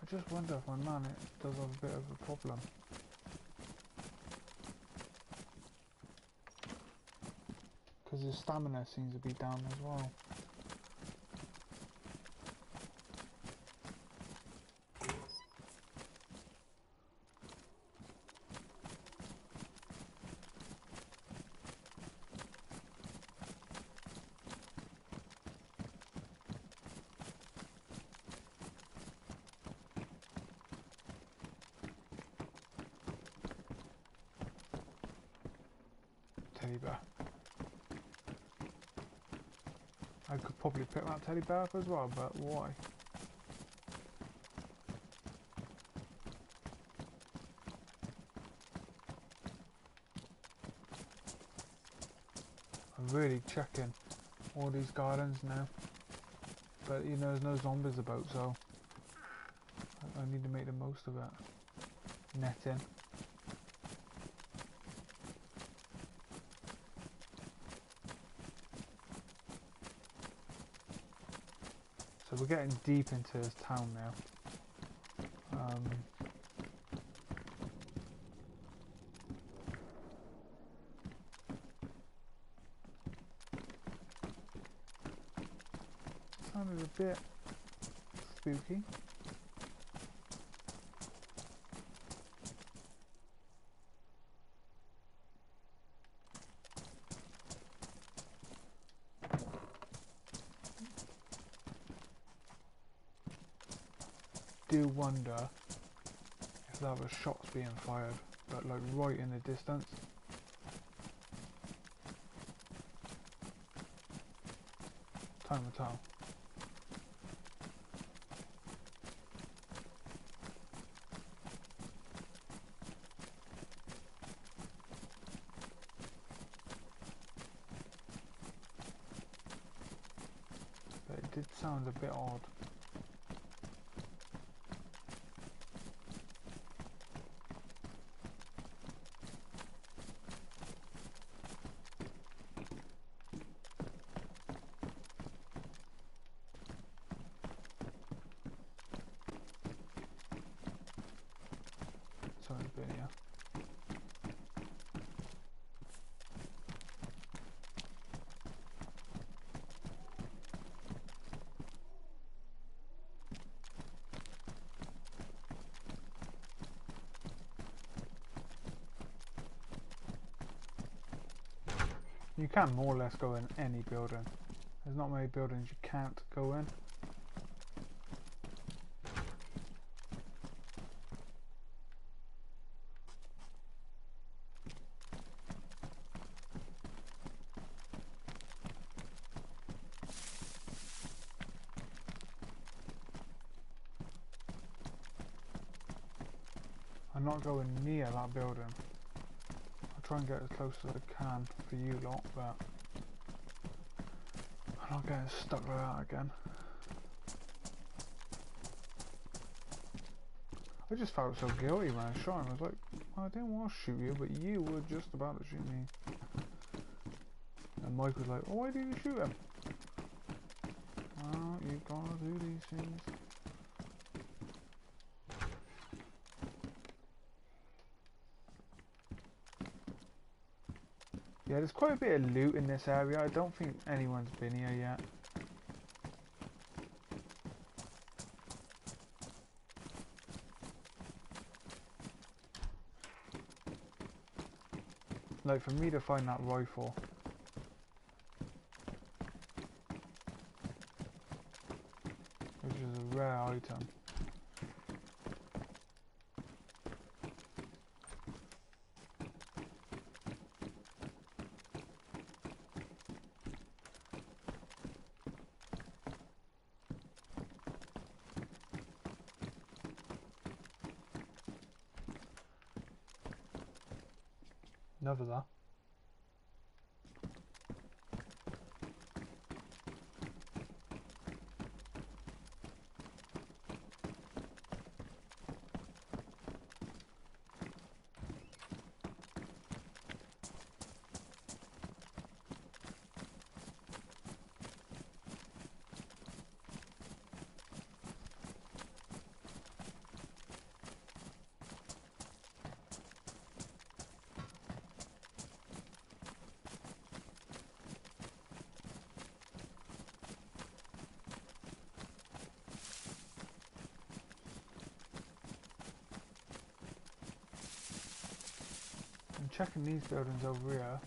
I just wonder if my man does have a bit of a problem. Because his stamina seems to be down as well. Teddy bear. I could probably pick that teddy bear up as well, but why? I'm really checking all these gardens now, but you know there's no zombies about, so I need to make the most of it. Netting. So we're getting deep into this town now. Sounded a bit spooky. Do wonder if there were shots being fired, but like right in the distance. Time will tell. But it did sound a bit odd. Sorry, a bit here. You can more or less go in any building. There's not many buildings you can't go in. I'm not going near that building. I'll try and get as close as I can for you lot, but I'm not getting stuck like that again. I just felt so guilty when I shot him. I was like, I didn't want to shoot you, but you were just about to shoot me. And Mike was like, oh, why did you shoot him? Well, you've got to do these things. Yeah, there's quite a bit of loot in this area. I don't think anyone's been here yet. Like, for me to find that rifle, which is a rare item. Another that. I'm checking these buildings over here.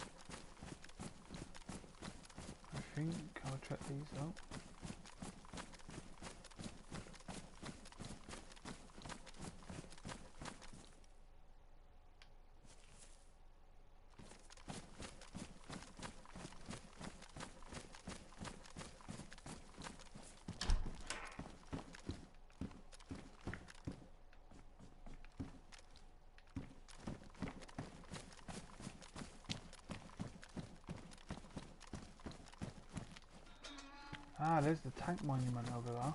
I think I'll check these out. Ah, there's the tank monument over there.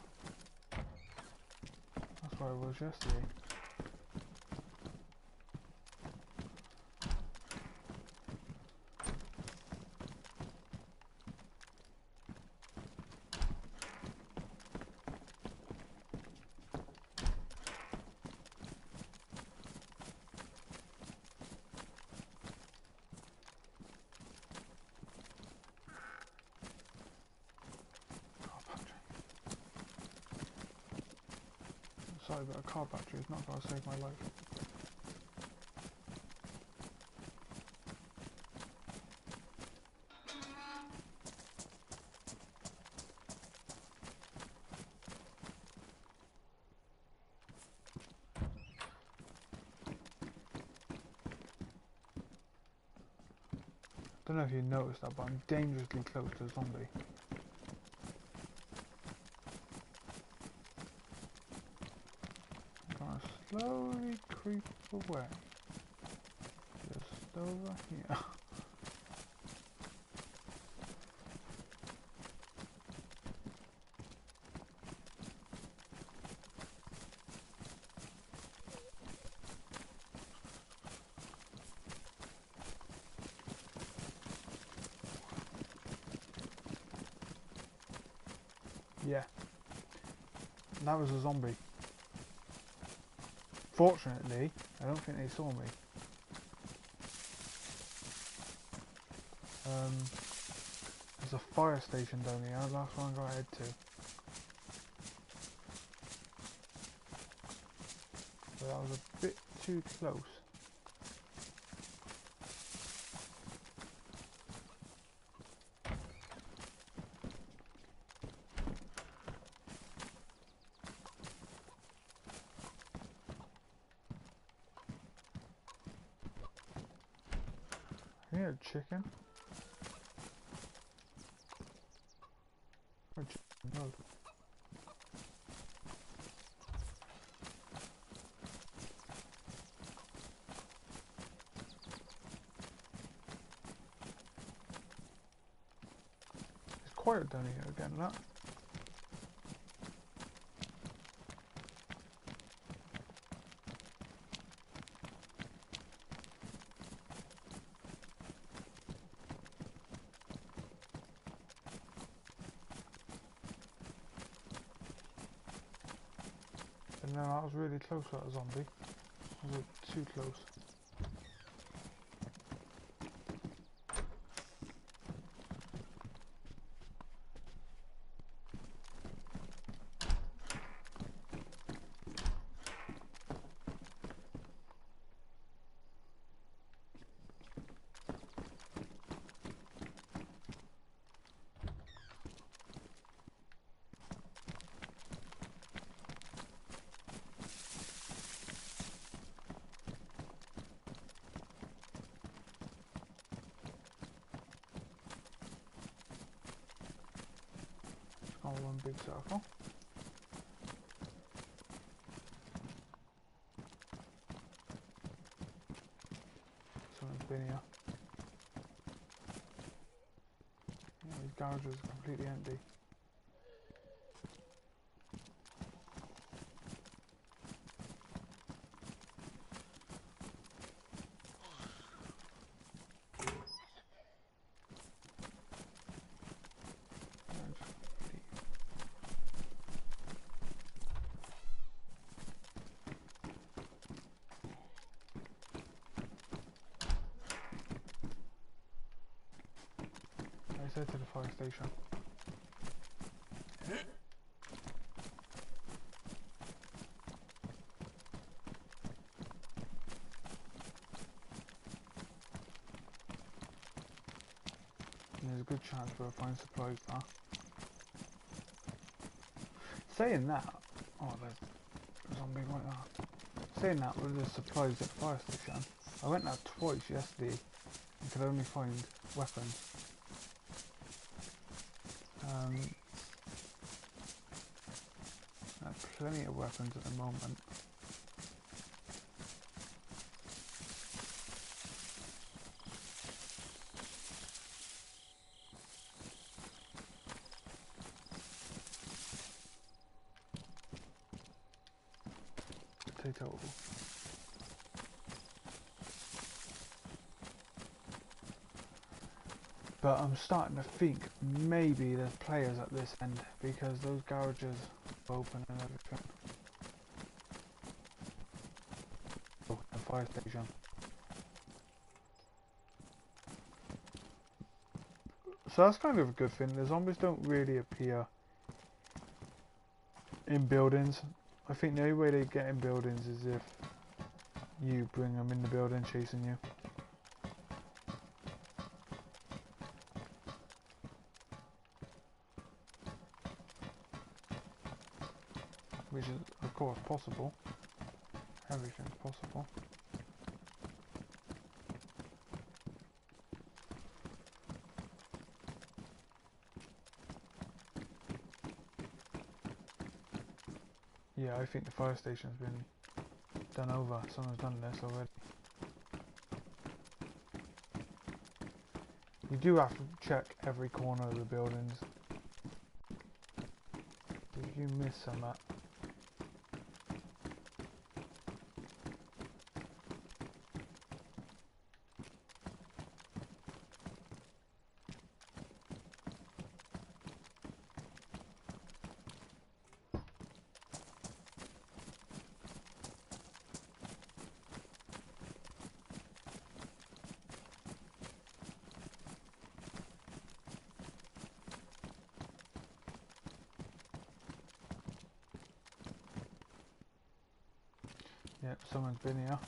That's where I was yesterday. Sorry, but a car battery is not going to save my life. Don't know if you noticed that, but I'm dangerously close to a zombie. Slowly creep away. Just over here. Yeah. That was a zombie. Fortunately, I don't think they saw me. There's a fire station down here, that's where I'm going to head to. But that was a bit too close. Here, chicken. Oh, chicken, no. It's quiet down here again, look. And then I was really close to that zombie. I was too close. all one big circle. Someone's been here. Yeah, these garages are completely empty. I said to the fire station. There's a good chance we'll find supplies there. Saying that, oh, there's a zombie right there. Saying that, with the supplies at the fire station, I went there twice yesterday and could only find weapons. There are plenty of weapons at the moment. Potato. But I'm starting to think maybe there's players at this end because those garages are open and everything. Oh, the fire station. So that's kind of a good thing. The zombies don't really appear in buildings. I think the only way they get in buildings is if you bring them in the building chasing you. Which is of course possible. Everything's possible. Yeah, I think the fire station's been done over. Someone's done this already. You do have to check every corner of the buildings. If you miss some up. Yep, someone's been here.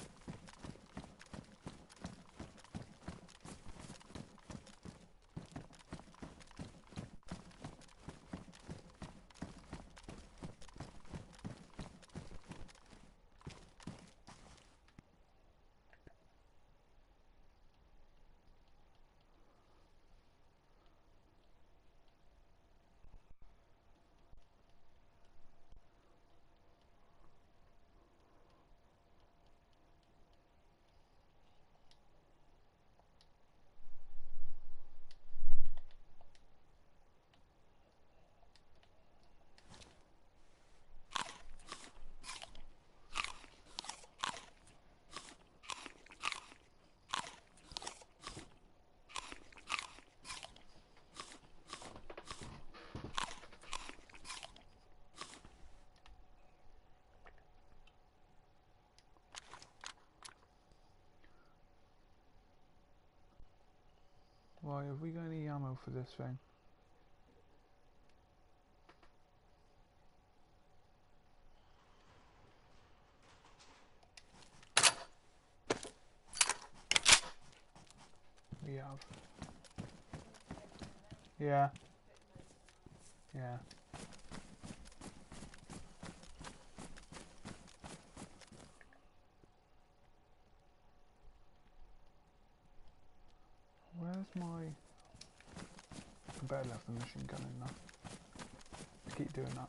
Why, have we got any ammo for this thing? We have. Yeah. Yeah. Where's my... I better left the machine gun in there. keep doing that.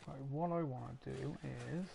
Right, what I want to do is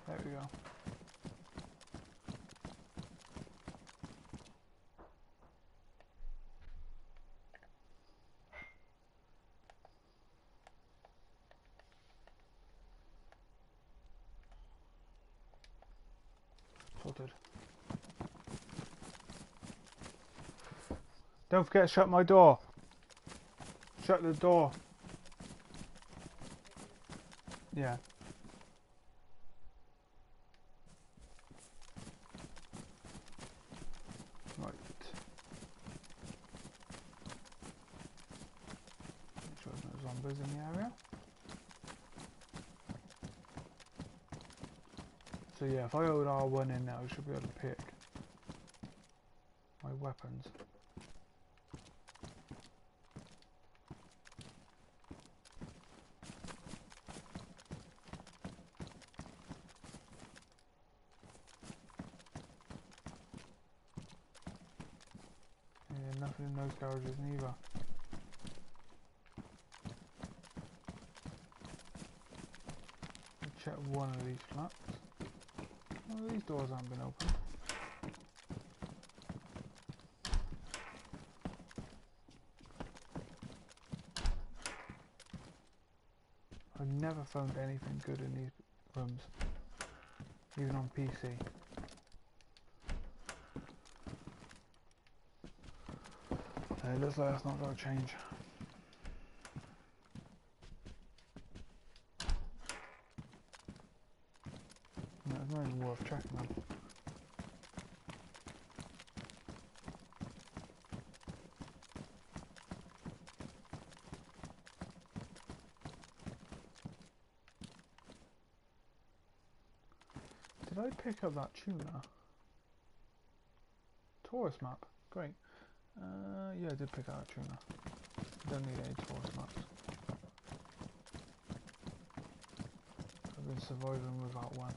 there we go. Sorted. Don't forget to shut my door. Shut the door. Yeah. Right. Make sure there's no zombies in the area. So yeah, if I hold R1 in now, I should be able to pick my weapons. Yeah, nothing in those garages neither. Check one of these flats. Well, these doors haven't been opened. I've never found anything good in these rooms, even on PC. It looks like that's not going to change. No, it's not even worth checking them. Did I pick up that tuna? Tourist map, great. Yeah, I did pick out a tuna. Don't need any tourist maps. I've been surviving without one.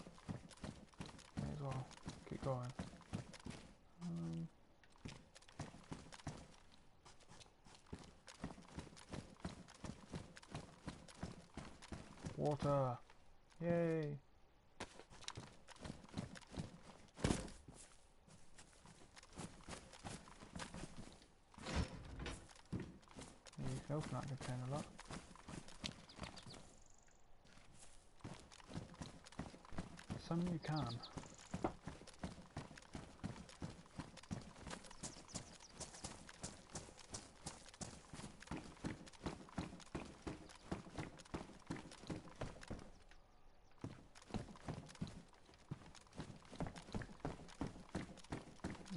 May as well keep going. Water! Yay! You can open that container lot. Some you can.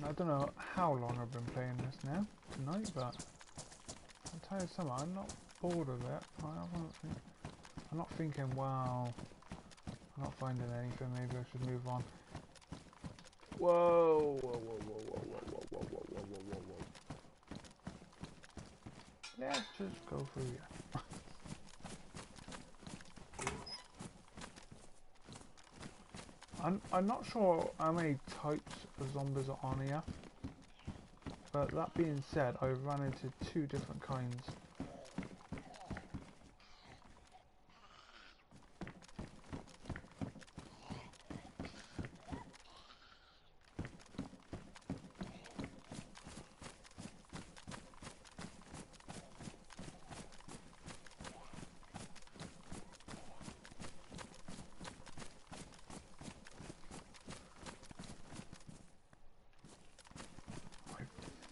I don't know how long I've been playing this now, tonight, but I'll tell you something, I'm not bored of it. I'm not thinking, wow, I'm not finding anything, maybe I should move on. Whoa, whoa, whoa, whoa, whoa, whoa, whoa, whoa, whoa, whoa, whoa, whoa, whoa. Let's just go through here. I'm not sure how many types of zombies are on here, but that being said, I've run into two different kinds.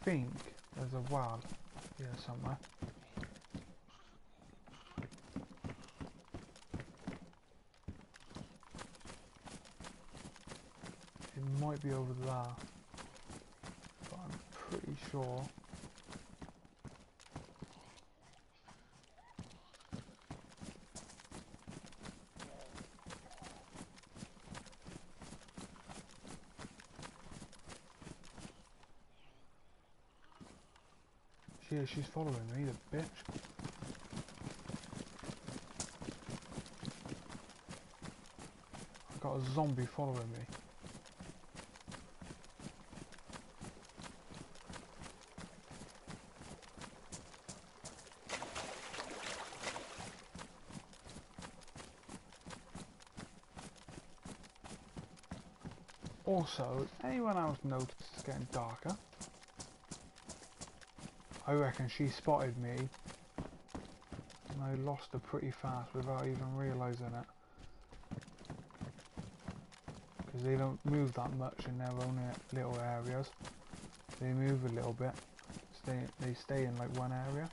think there's a wall here somewhere. It might be over there, but I'm pretty sure. Yeah, she's following me, the bitch. I've got a zombie following me. Also, anyone else notice it's getting darker? I reckon she spotted me and I lost her pretty fast without even realising it. Because they don't move that much in their own little areas. They move a little bit. They stay in like one area.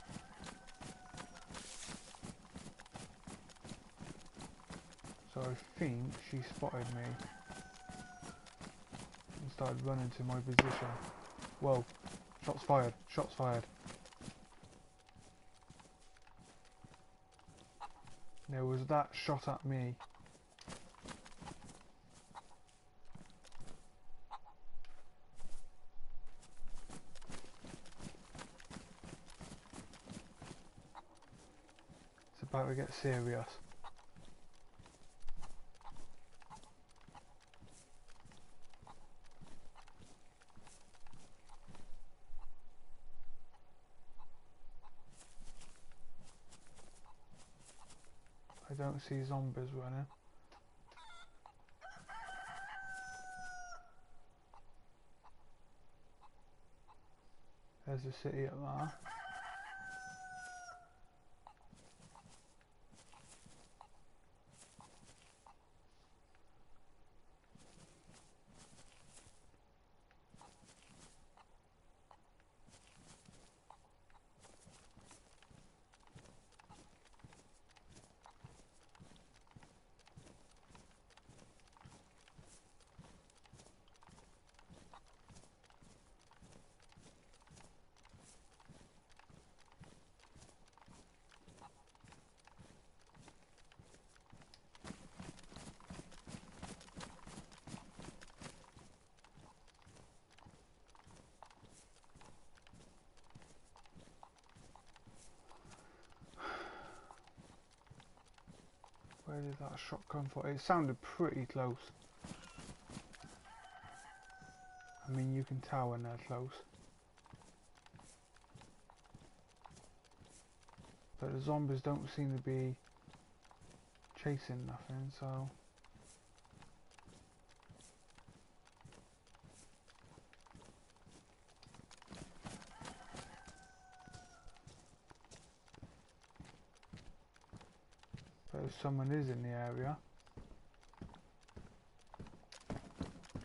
So I think she spotted me and started running to my position. Whoa, shots fired, shots fired. There was that shot at me. It's about to get serious. I don't see zombies running. There's the city up there. Where did that shot come from? It sounded pretty close. I mean, you can tell when they're close. But the zombies don't seem to be chasing nothing, so... But if someone is in the area,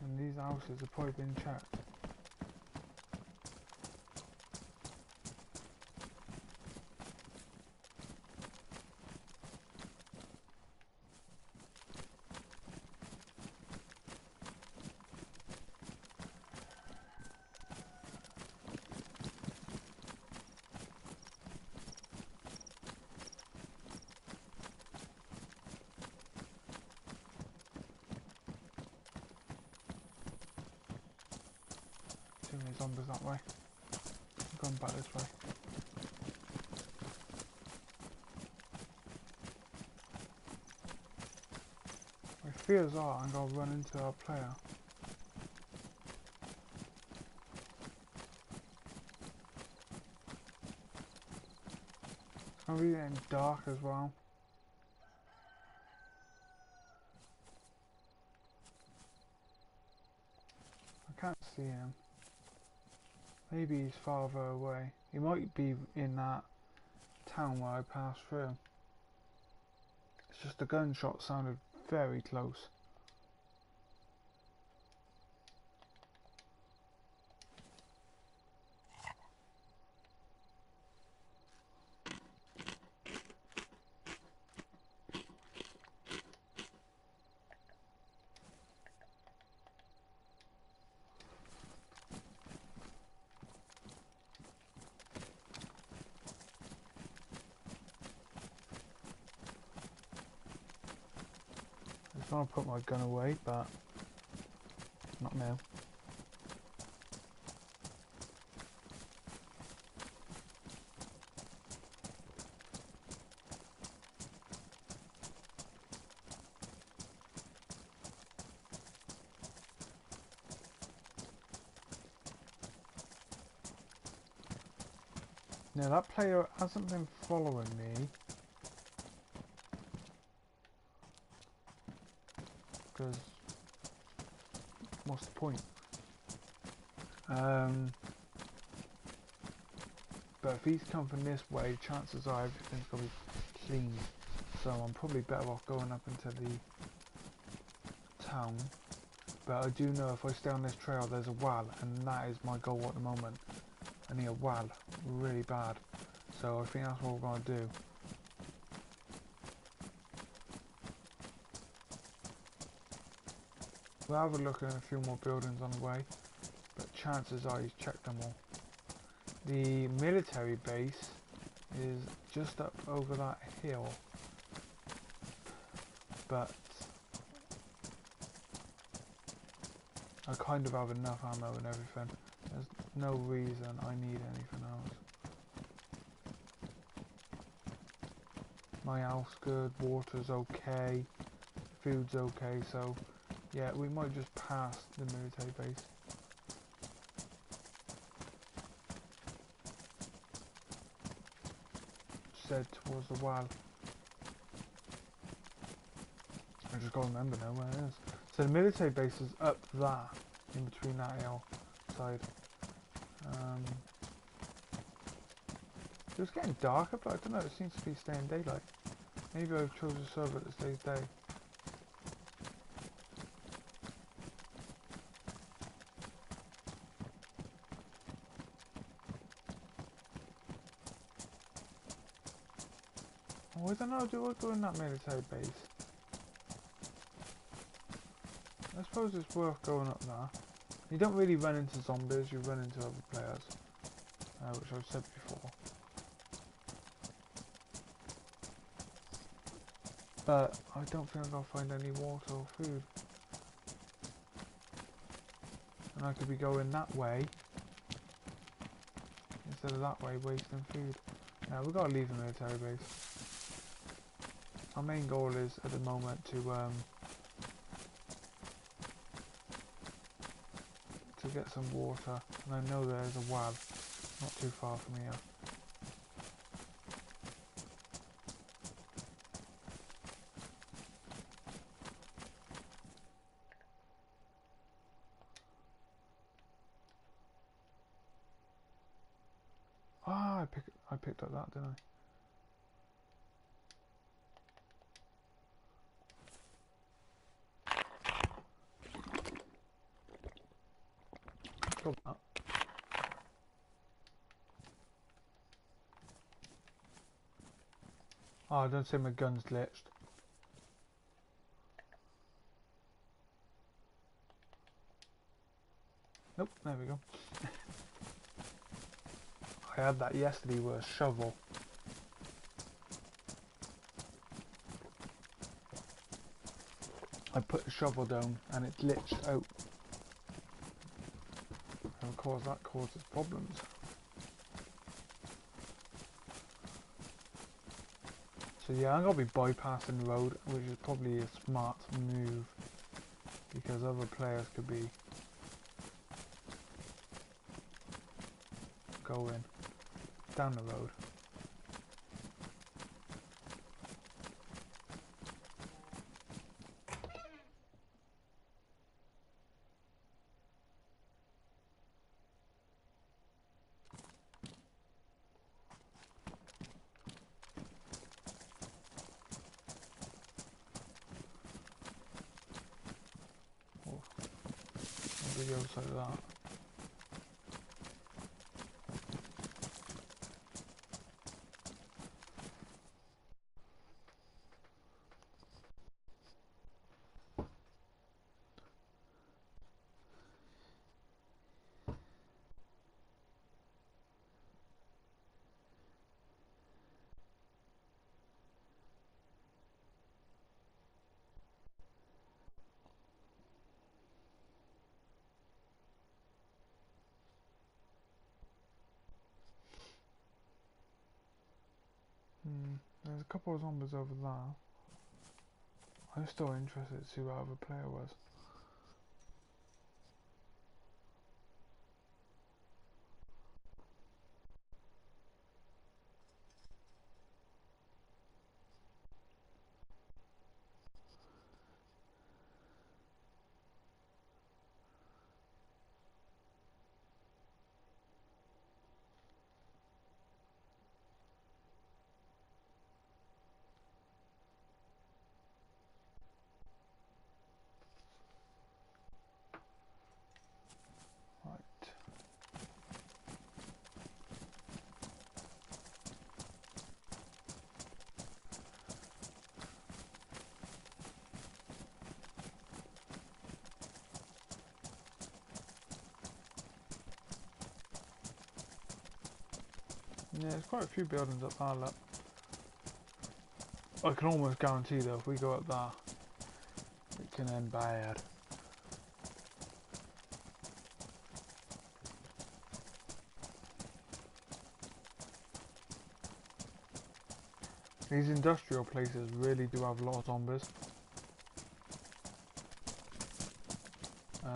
and these houses have probably been checked. Too many zombies that way. I'm going back this way. My fears are I'm going to run into our player. It's going to be getting dark as well. I can't see him. Maybe he's farther away. He might be in that town where I passed through. It's just the gunshot sounded very close. I want to put my gun away, but not now. Now that player hasn't been following me because what's the point? But if he's come from this way, chances are everything's going to be clean. So I'm probably better off going up into the town. But I do know if I stay on this trail, there's a wall, and that is my goal at the moment. I need a wall really bad. So I think that's what we're going to do. We'll have a look at a few more buildings on the way, but chances are he's checked them all. The military base is just up over that hill, but I kind of have enough ammo and everything. There's no reason I need anything else. My health's good, water's okay, food's okay, so yeah, we might just pass the military base. Said towards the wall. I just gotta remember now where it is. So the military base is up there, in between that hill side. It was getting darker, but I don't know, it seems to be staying daylight. Maybe I've chosen a server that stays day. Oh, I don't know, do I go in that military base? I suppose it's worth going up there. You don't really run into zombies, you run into other players. Which I've said before. But I don't think I'll find any water or food. And I could be going that way instead of that way, wasting food. Now we've got to leave the military base. Our main goal is at the moment to get some water, and I know there's a well not too far from here. Ah, I picked up that, didn't I? Got that. Oh, don't say my gun's glitched. Nope, there we go. I had that yesterday with a shovel. I put the shovel down and it glitched out. And of course that causes problems. So yeah, I'm going to be bypassing the road, which is probably a smart move. Because other players could be going down the road. Oh, on the other side of that. There's a couple of zombies over there. I'm still interested to see what other player was. Right. Yeah, there's quite a few buildings up there, look. I can almost guarantee though, if we go up there, it can end bad. These industrial places really do have a lot of zombies.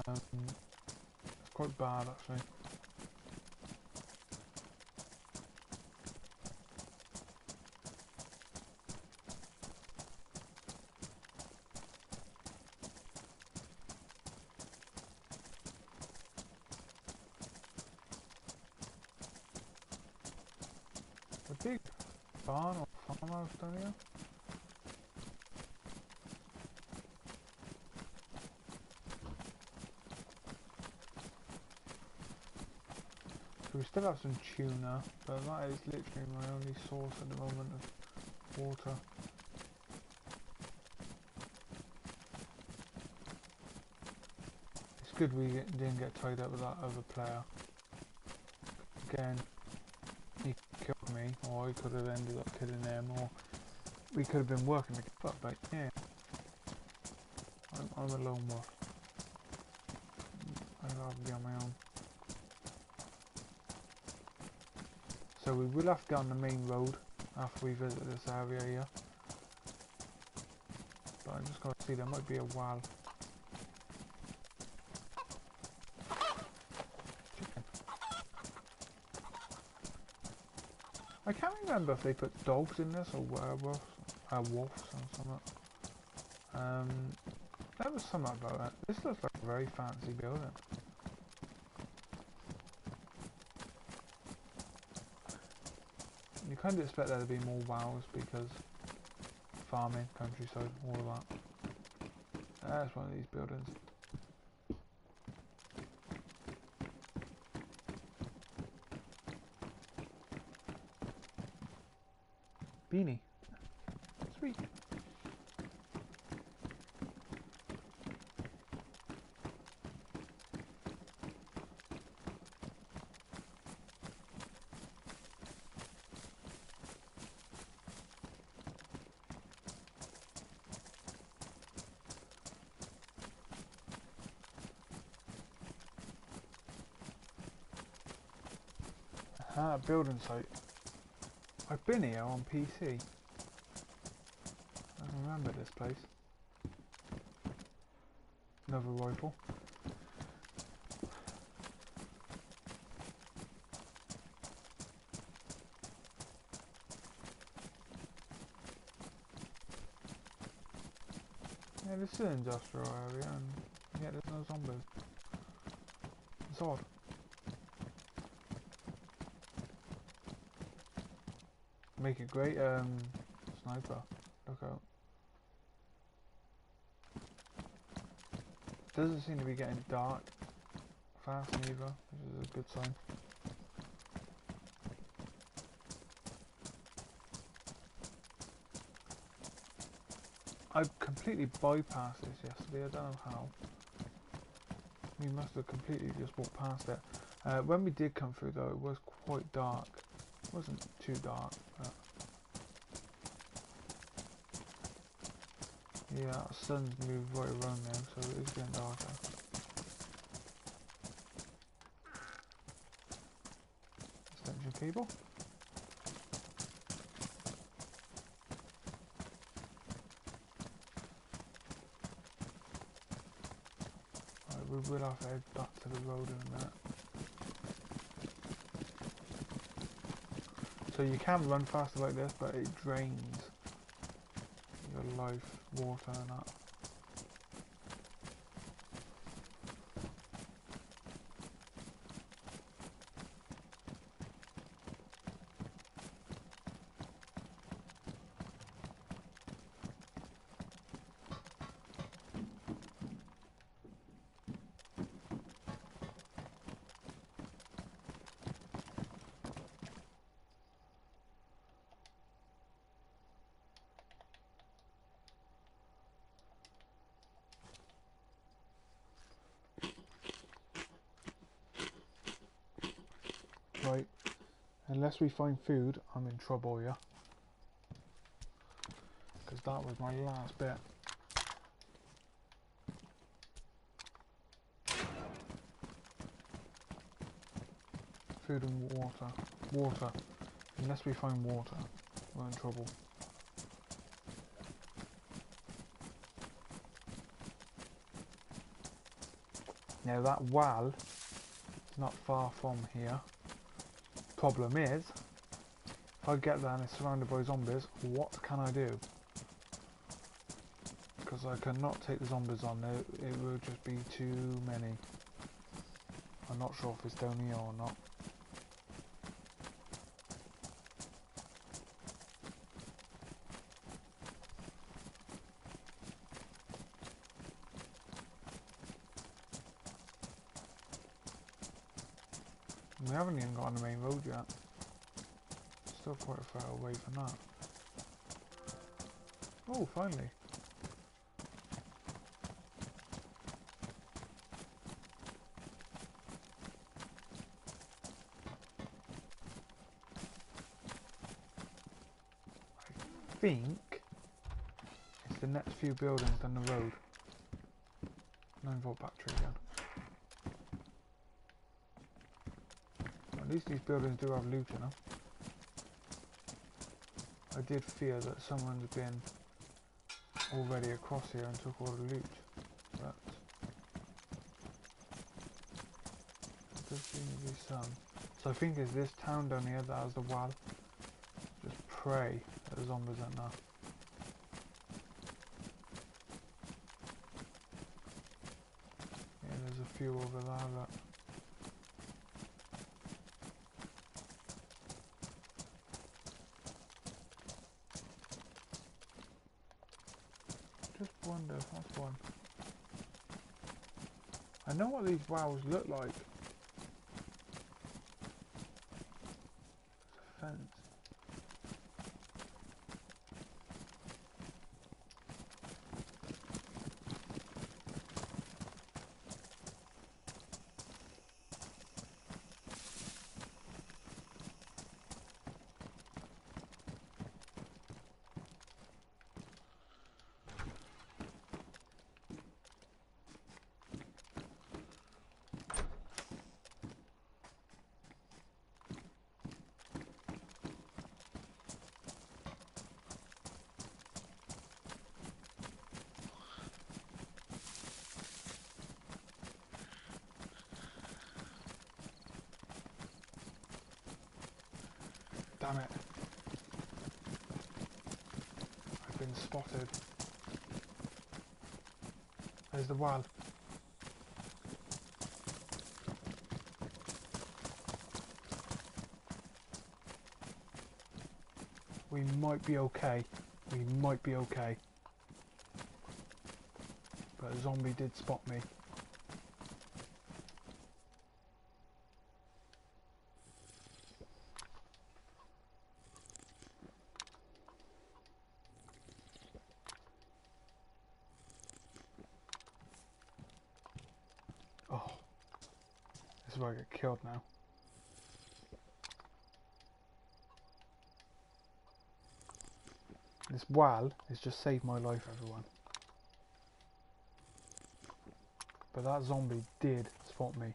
It's quite bad actually. A big barn or farmhouse down here. So we still have some tuna, but that is literally my only source at the moment of water. It's good we didn't get tied up with that other player. Again, he killed me, or I could have ended up killing him, or we could have been working together, but yeah. I'm a lone wolf. I'd rather be on my own. So we will have to get on the main road after we visit this area here. But I'm just going to see, there might be a wall. Chicken. I can't remember if they put dogs in this or werewolves, wolves or something. There was something about it. This looks like a very fancy building. You kind of expect there to be more wows because farming, countryside, all of that. That's one of these buildings. Beanie. Sweet. Building site. I've been here on PC. I remember this place. Another rifle. Yeah, this is an industrial area and yet there's no zombies. It's odd. Make a great sniper. Look out. Doesn't seem to be getting dark fast either, which is a good sign. I completely bypassed this yesterday, I don't know how. We must have completely just walked past it. When we did come through though, it was quite dark. It wasn't too dark, but yeah, the sun's moved right around now, so it is getting darker. Extension cable. we will have to head back to the road in a minute. So you can run faster like this, but it drains your life, water and that. Right, unless we find food, I'm in trouble, yeah? Because that was my last bit. Food and water. Water. Unless we find water, we're in trouble. Now that well is not far from here. Problem is, if I get there and it's surrounded by zombies, what can I do? Because I cannot take the zombies on, it will just be too many. I'm not sure if it's down here or not. We haven't even got on the main road yet. Still quite far away from that. Oh, finally. I think it's the next few buildings down the road. 9-volt battery again. At least these buildings do have loot in them. I did fear that someone's been already across here and took all the loot, but there does seem to be some. So I think it's this town down here that has the wall. Just pray that the zombies aren't there. Yeah, there's a few over there, but just wonder if that's one. I know what these wows look like. It's a fence. Damn it. I've been spotted. There's the wall. We might be okay. We might be okay. But a zombie did spot me. Oh, this is where I get killed now. This wall has just saved my life, everyone. But that zombie did spot me.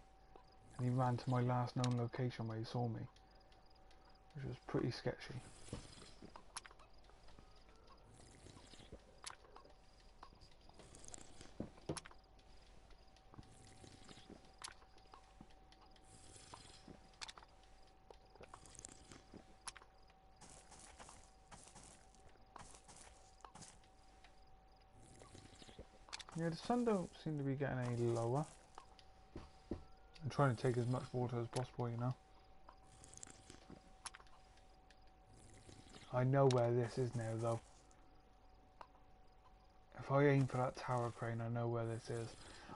And he ran to my last known location where he saw me. Which was pretty sketchy. Yeah, the sun don't seem to be getting any lower. I'm trying to take as much water as possible, you know. I know where this is now, though. If I aim for that tower crane, I know where this is.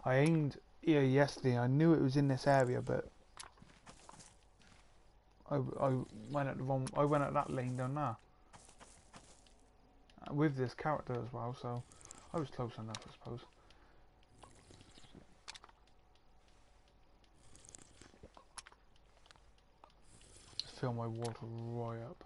I aimed here yesterday. I knew it was in this area, but I went at the wrong. I went at that lane down there with this character as well, so I was close enough, I suppose. Just fill my water right up.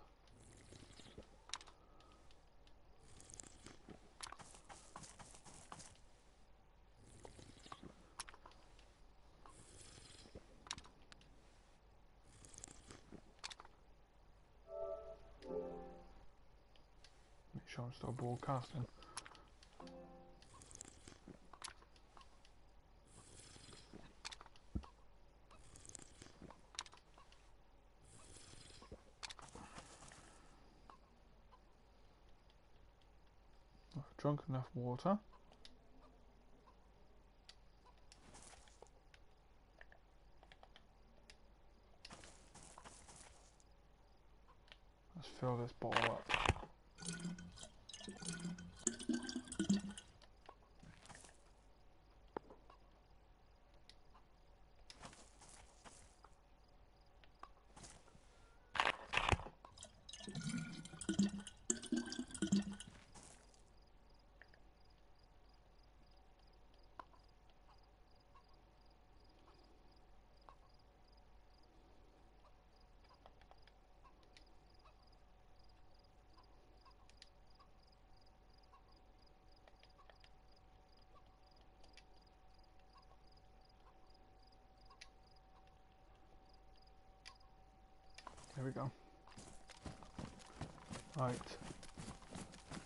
Make sure I'm still broadcasting. I've drunk enough water. Let's fill this bottle up. There we go. Right.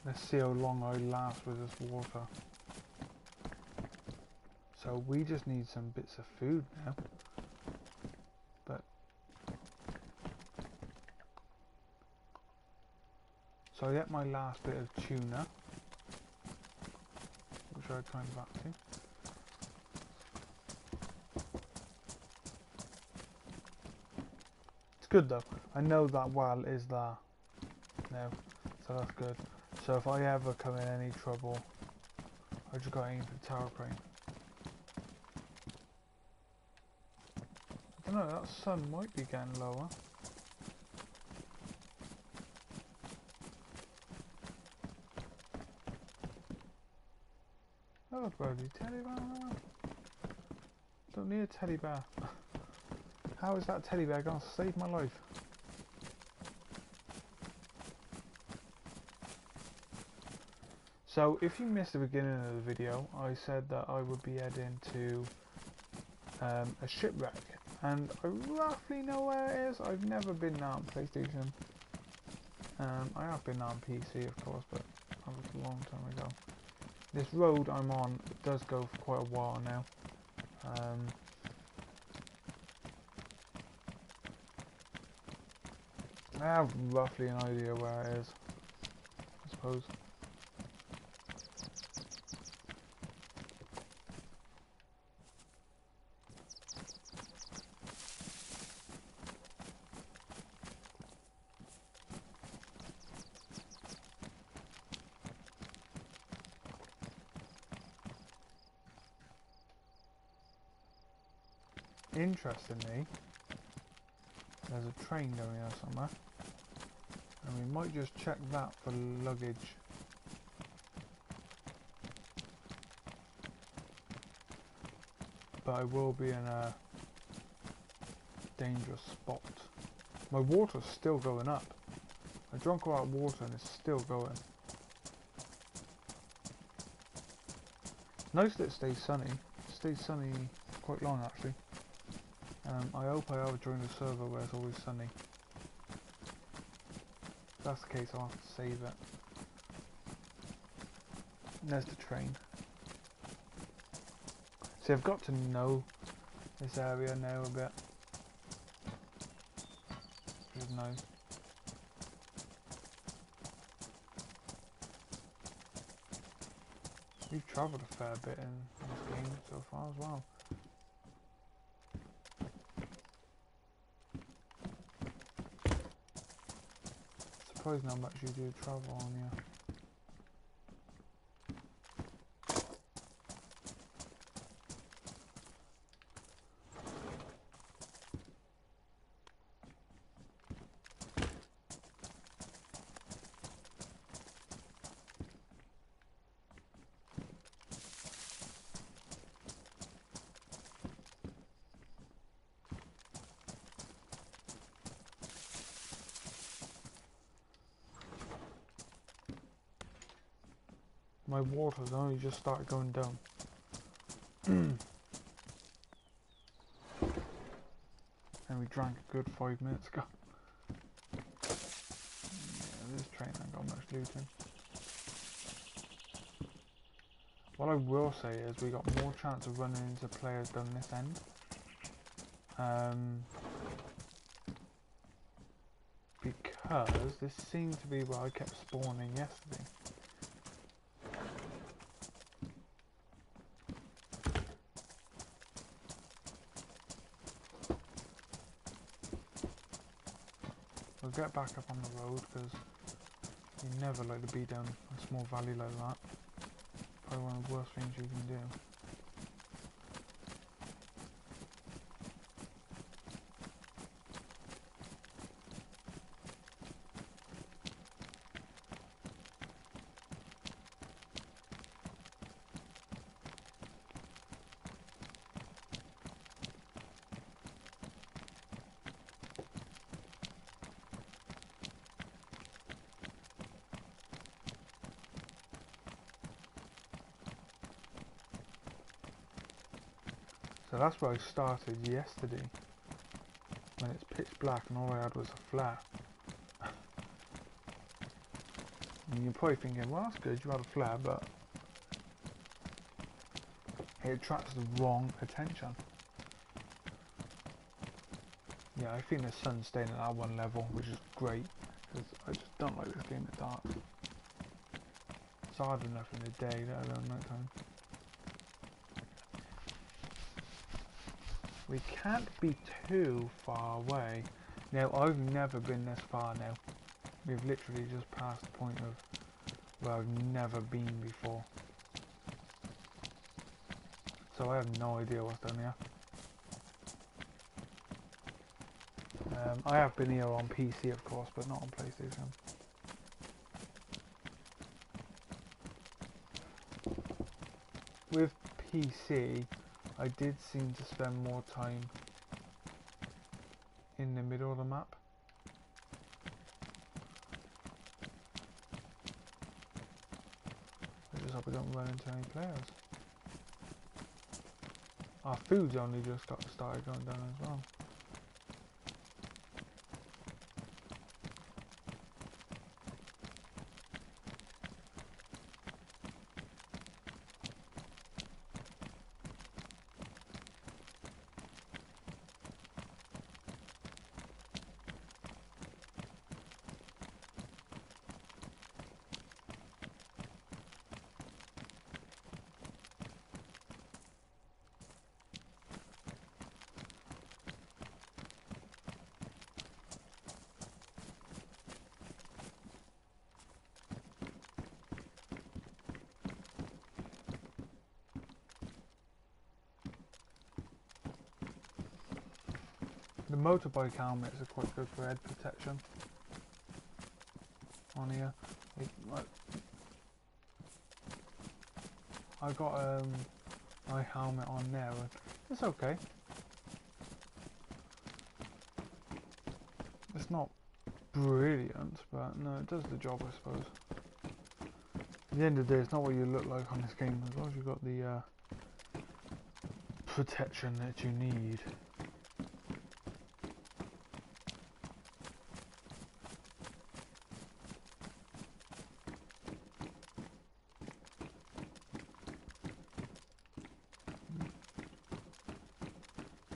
Let's see how long I last with this water. So we just need some bits of food now. But so I get my last bit of tuna, which I come back to. It's good though. I know that well is there now, so that's good. So if I ever come in any trouble, I just got to aim for the tower crane. I don't know, that sun might be getting lower. Oh, bloody teddy bear! Don't need a teddy bear. How is that teddy bear going to save my life? So, if you missed the beginning of the video, I said that I would be heading to a shipwreck, and I roughly know where it is. I've never been there on PlayStation. I have been there on PC, of course, but that was a long time ago. This road I'm on does go for quite a while now. I have roughly an idea where it is, I suppose. Interestingly, there's a train going there somewhere, and we might just check that for luggage. But I will be in a dangerous spot. My water's still going up. I drank all that water and it's still going. Nice that it stays sunny. It stays sunny quite long actually. I hope I have joined a server where it's always sunny. If that's the case, I'll have to save it. And there's the train. See, I've got to know this area now a bit. Which is nice. We've travelled a fair bit in this game so far as well. Surprising how much you do travel on here. My water's only just started going down. And we drank a good 5 minutes ago. Yeah, this train ain't got much looting. What I will say is we got more chance of running into players down this end. Because this seemed to be where I kept spawning yesterday. We'll get back up on the road because you never like to be down a small valley like that. Probably one of the worst things you can do. So that's where I started yesterday, when it's pitch black and all I had was a flare. And you're probably thinking, well that's good, you had a flare, but it attracts the wrong attention. Yeah, I think the sun's staying at that one level, which is great, because I just don't like this game in the dark. It's hard enough in the day, let alone night time. We can't be too far away. Now, I've never been this far now. We've literally just passed the point of where I've never been before. So I have no idea what's down here. I have been here on PC of course, but not on PlayStation. With PC, I did seem to spend more time in the middle of the map. I just hope we don't run into any players. Our food's only just got started going down as well. The motorbike helmets are quite good for head protection on here. I got my helmet on there and it's okay. It's not brilliant, but no, it does the job I suppose. At the end of the day, it's not what you look like on this game, as long as you've got the protection that you need.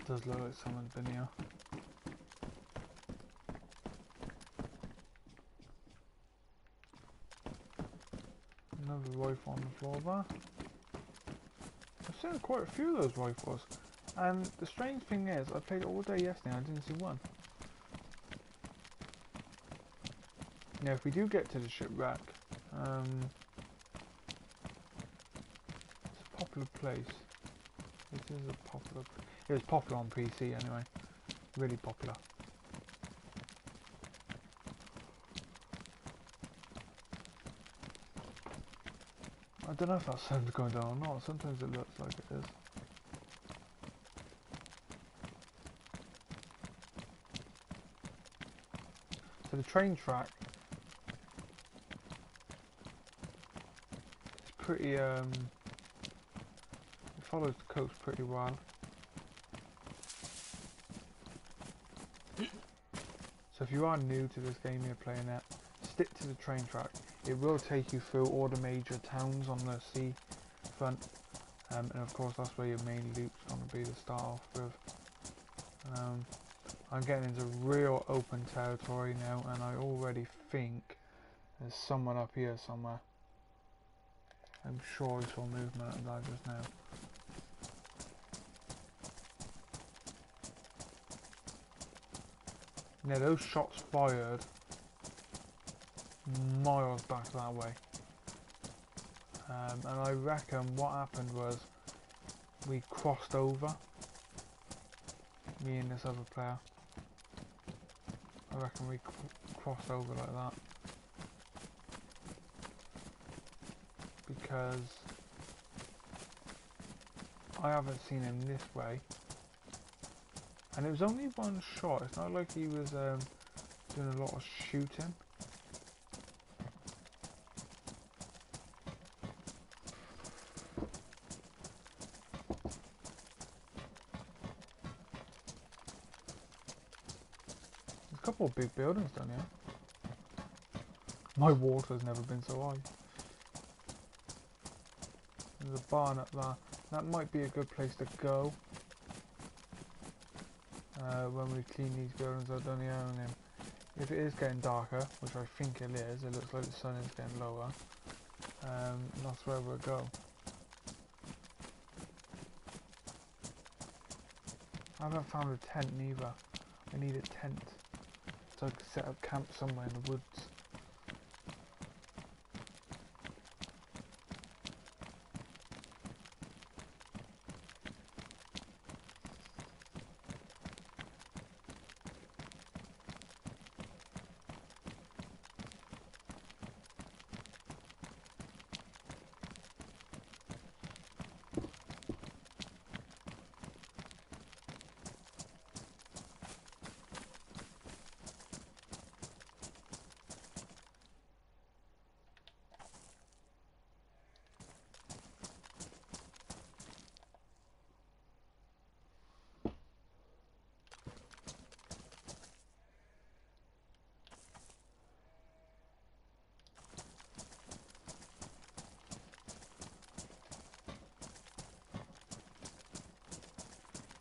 Does look like someone's been here. Another rifle on the floor there. seen quite a few of those rifles. And the strange thing is, I played all day yesterday and I didn't see one. Now, if we do get to the shipwreck, it's a popular place. It is a popular. It was popular on PC anyway. Really popular. I don't know if that sun's going down or not. Sometimes it looks like it is. So the train track is pretty. It follows the coast pretty well. So if you are new to this game, you're playing it, stick to the train track. It will take you through all the major towns on the sea front, and of course that's where your main loot's going to be to start off with. I'm getting into real open territory now, and I already think there's someone up here somewhere. I'm sure I saw movement of that just now. Now those shots fired miles back that way, and I reckon what happened was we crossed over, me and this other player. I reckon we crossed over like that because I haven't seen him this way, and it was only one shot. It's not like he was doing a lot of shooting. A couple of big buildings down here. My water's never been so high. There's a barn up there. That might be a good place to go when we clean these buildings up down here. And if it is getting darker, which I think it is, it looks like the sun is getting lower. That's where we'll go. I haven't found a tent neither. I need a tent. So I could set up camp somewhere in the woods.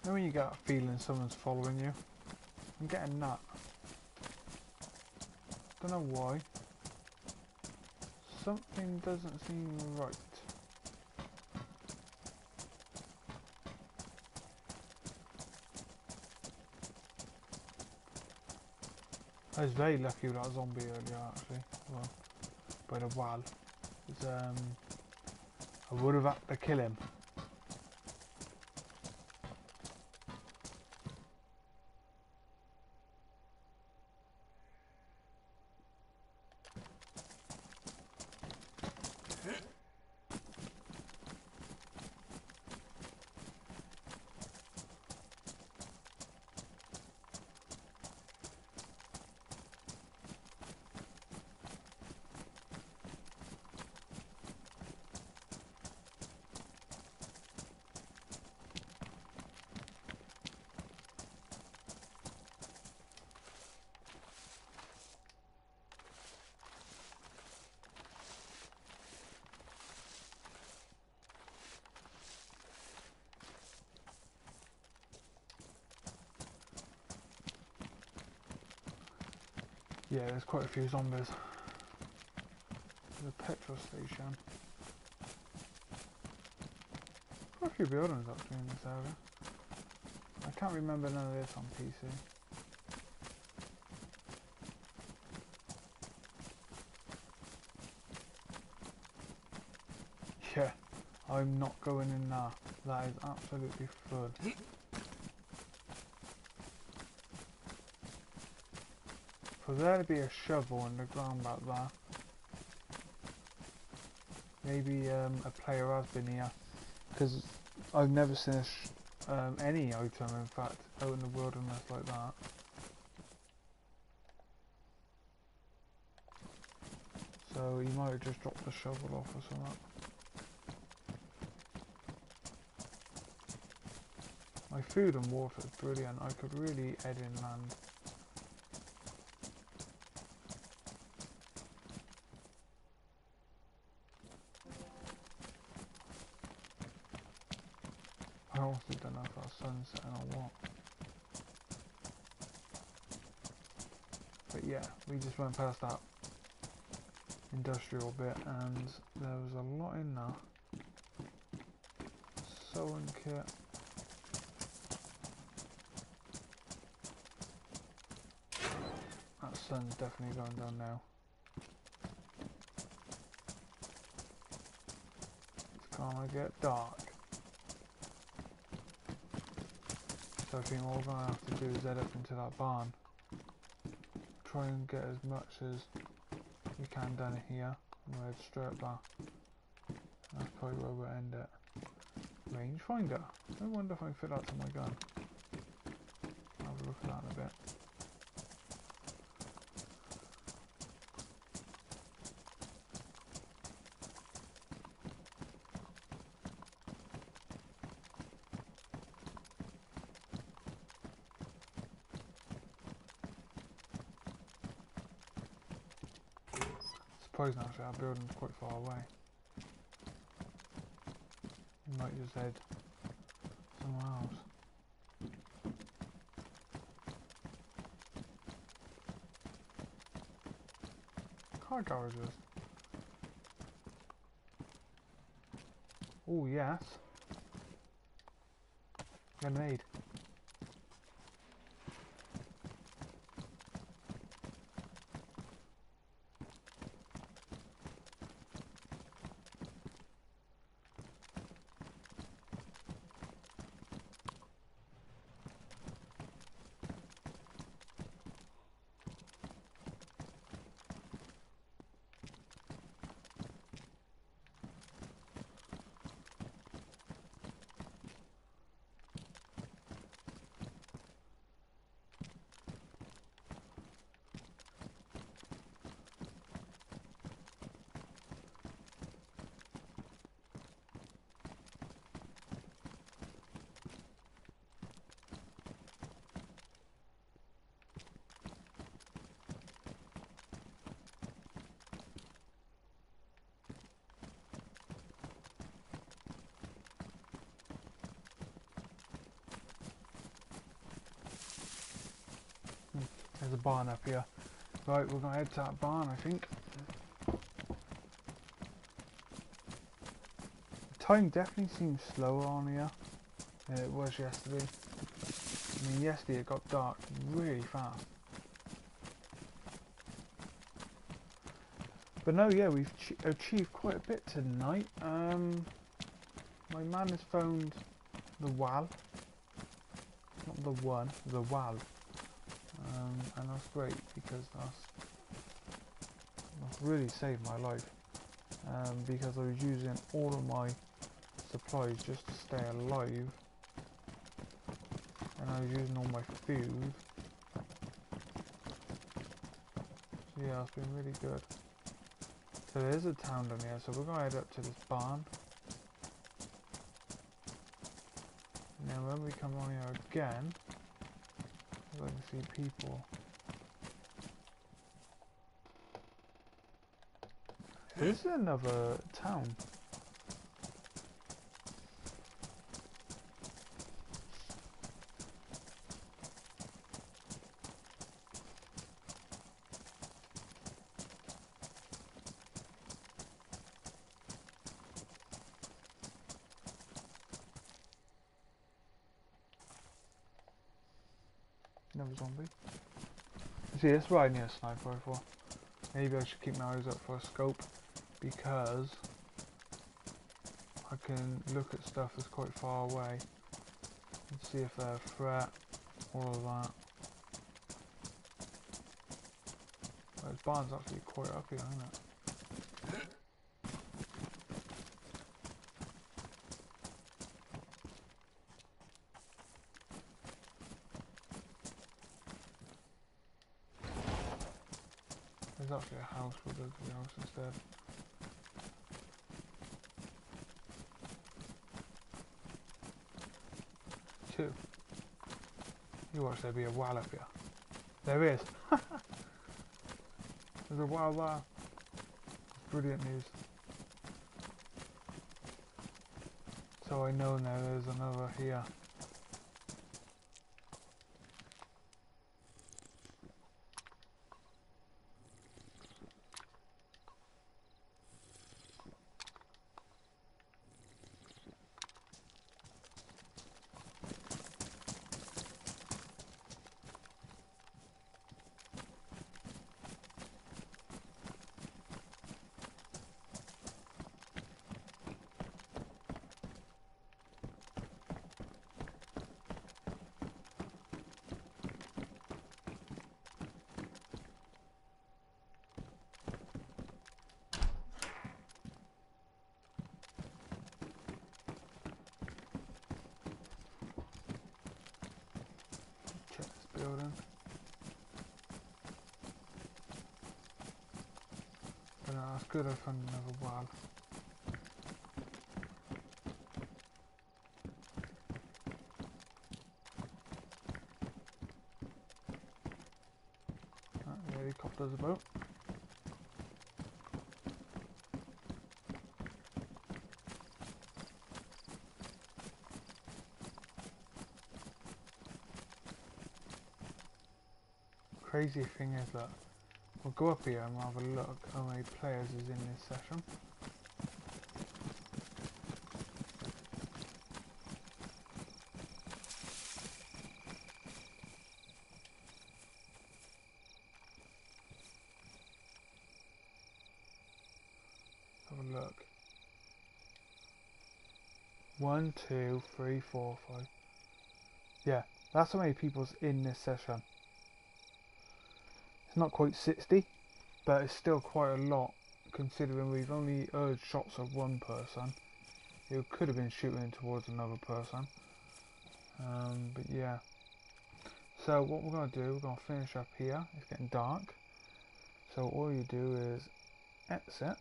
You know when you get a feeling someone's following you? I'm getting that. Don't know why. Something doesn't seem right. I was very lucky with that zombie earlier actually. Well, by the wall. I would have had to kill him. Yeah, there's quite a few zombies. There's a petrol station. quite a few buildings actually in this area. I can't remember none of this on PC. Yeah, I'm not going in there. That is absolutely full. For there to be a shovel in the ground back there, maybe a player has been here, because I've never seen any item, in fact, out in the wilderness like that. So he might have just dropped the shovel off or something. My food and water is brilliant. I could really head inland. I honestly don't know if that's sunsetting or what. But yeah, we just went past that industrial bit and there was a lot in there. Sewing kit. That sun's definitely going down now. It's gonna get dark. So I think all we're gonna have to do is head up into that barn. Try and get as much as we can down here. And we'll head straight back. That's probably where we'll end it. Rangefinder. I wonder if I can fit that to my gun. I'll have a look at that in a bit. Surprising actually, our building's quite far away. We might just head somewhere else. Car garages. Oh yes. Lemonade. There's a barn up here. Right, we're gonna head to that barn, I think. Time definitely seems slower on here than it was yesterday. I mean, yesterday it got dark really fast. But no, yeah, we've achieved quite a bit tonight. My man has found the well. Not the one, the well. And that's great because that's really saved my life. Because I was using all of my supplies just to stay alive. And I was using all my food. So yeah, it's been really good. So there's a town down here, so we're going to head up to this barn. And then when we come on here again, I can see people. This is another town. Another zombie. You see, it's right near a sniper rifle. Maybe I should keep my eyes up for a scope, because I can look at stuff that's quite far away and see if they're a threat, all of that. Well, this barn's actually quite up here, isn't it? There's actually a house, we'll go to the house instead. Two. You watch there be a wall up here. There is. There's a wall there. Brilliant news. So I know now there's another here. Building. But no, that's good, I found another wall. The helicopter's about. Crazy thing is that we'll go up here and we'll have a look how many players is in this session. Have a look. 1, 2, 3, 4, 5. Yeah, that's how many people's in this session. It's not quite 60, but it's still quite a lot considering we've only heard shots of one person. It could have been shooting towards another person. But yeah. So what we're going to do, we're going to finish up here. It's getting dark. So all you do is exit.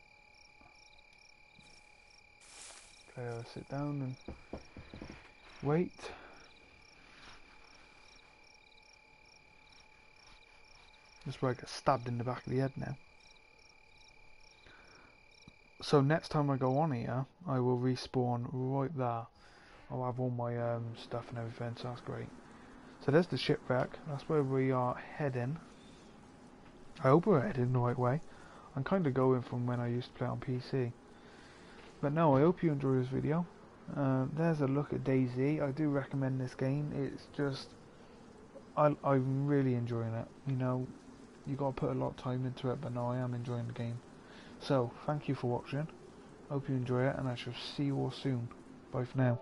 Player sit down and wait. That's where I get stabbed in the back of the head now. So next time I go on here, I will respawn right there. I'll have all my stuff and everything, so that's great. So there's the shipwreck. That's where we are heading. I hope we're heading the right way. I'm kind of going from when I used to play on PC. But no, I hope you enjoy this video. There's a look at DayZ. I do recommend this game. It's just, I'm really enjoying it. You know, you got to put a lot of time into it, but no, I am enjoying the game. So, thank you for watching. Hope you enjoy it, and I shall see you all soon. Bye for now.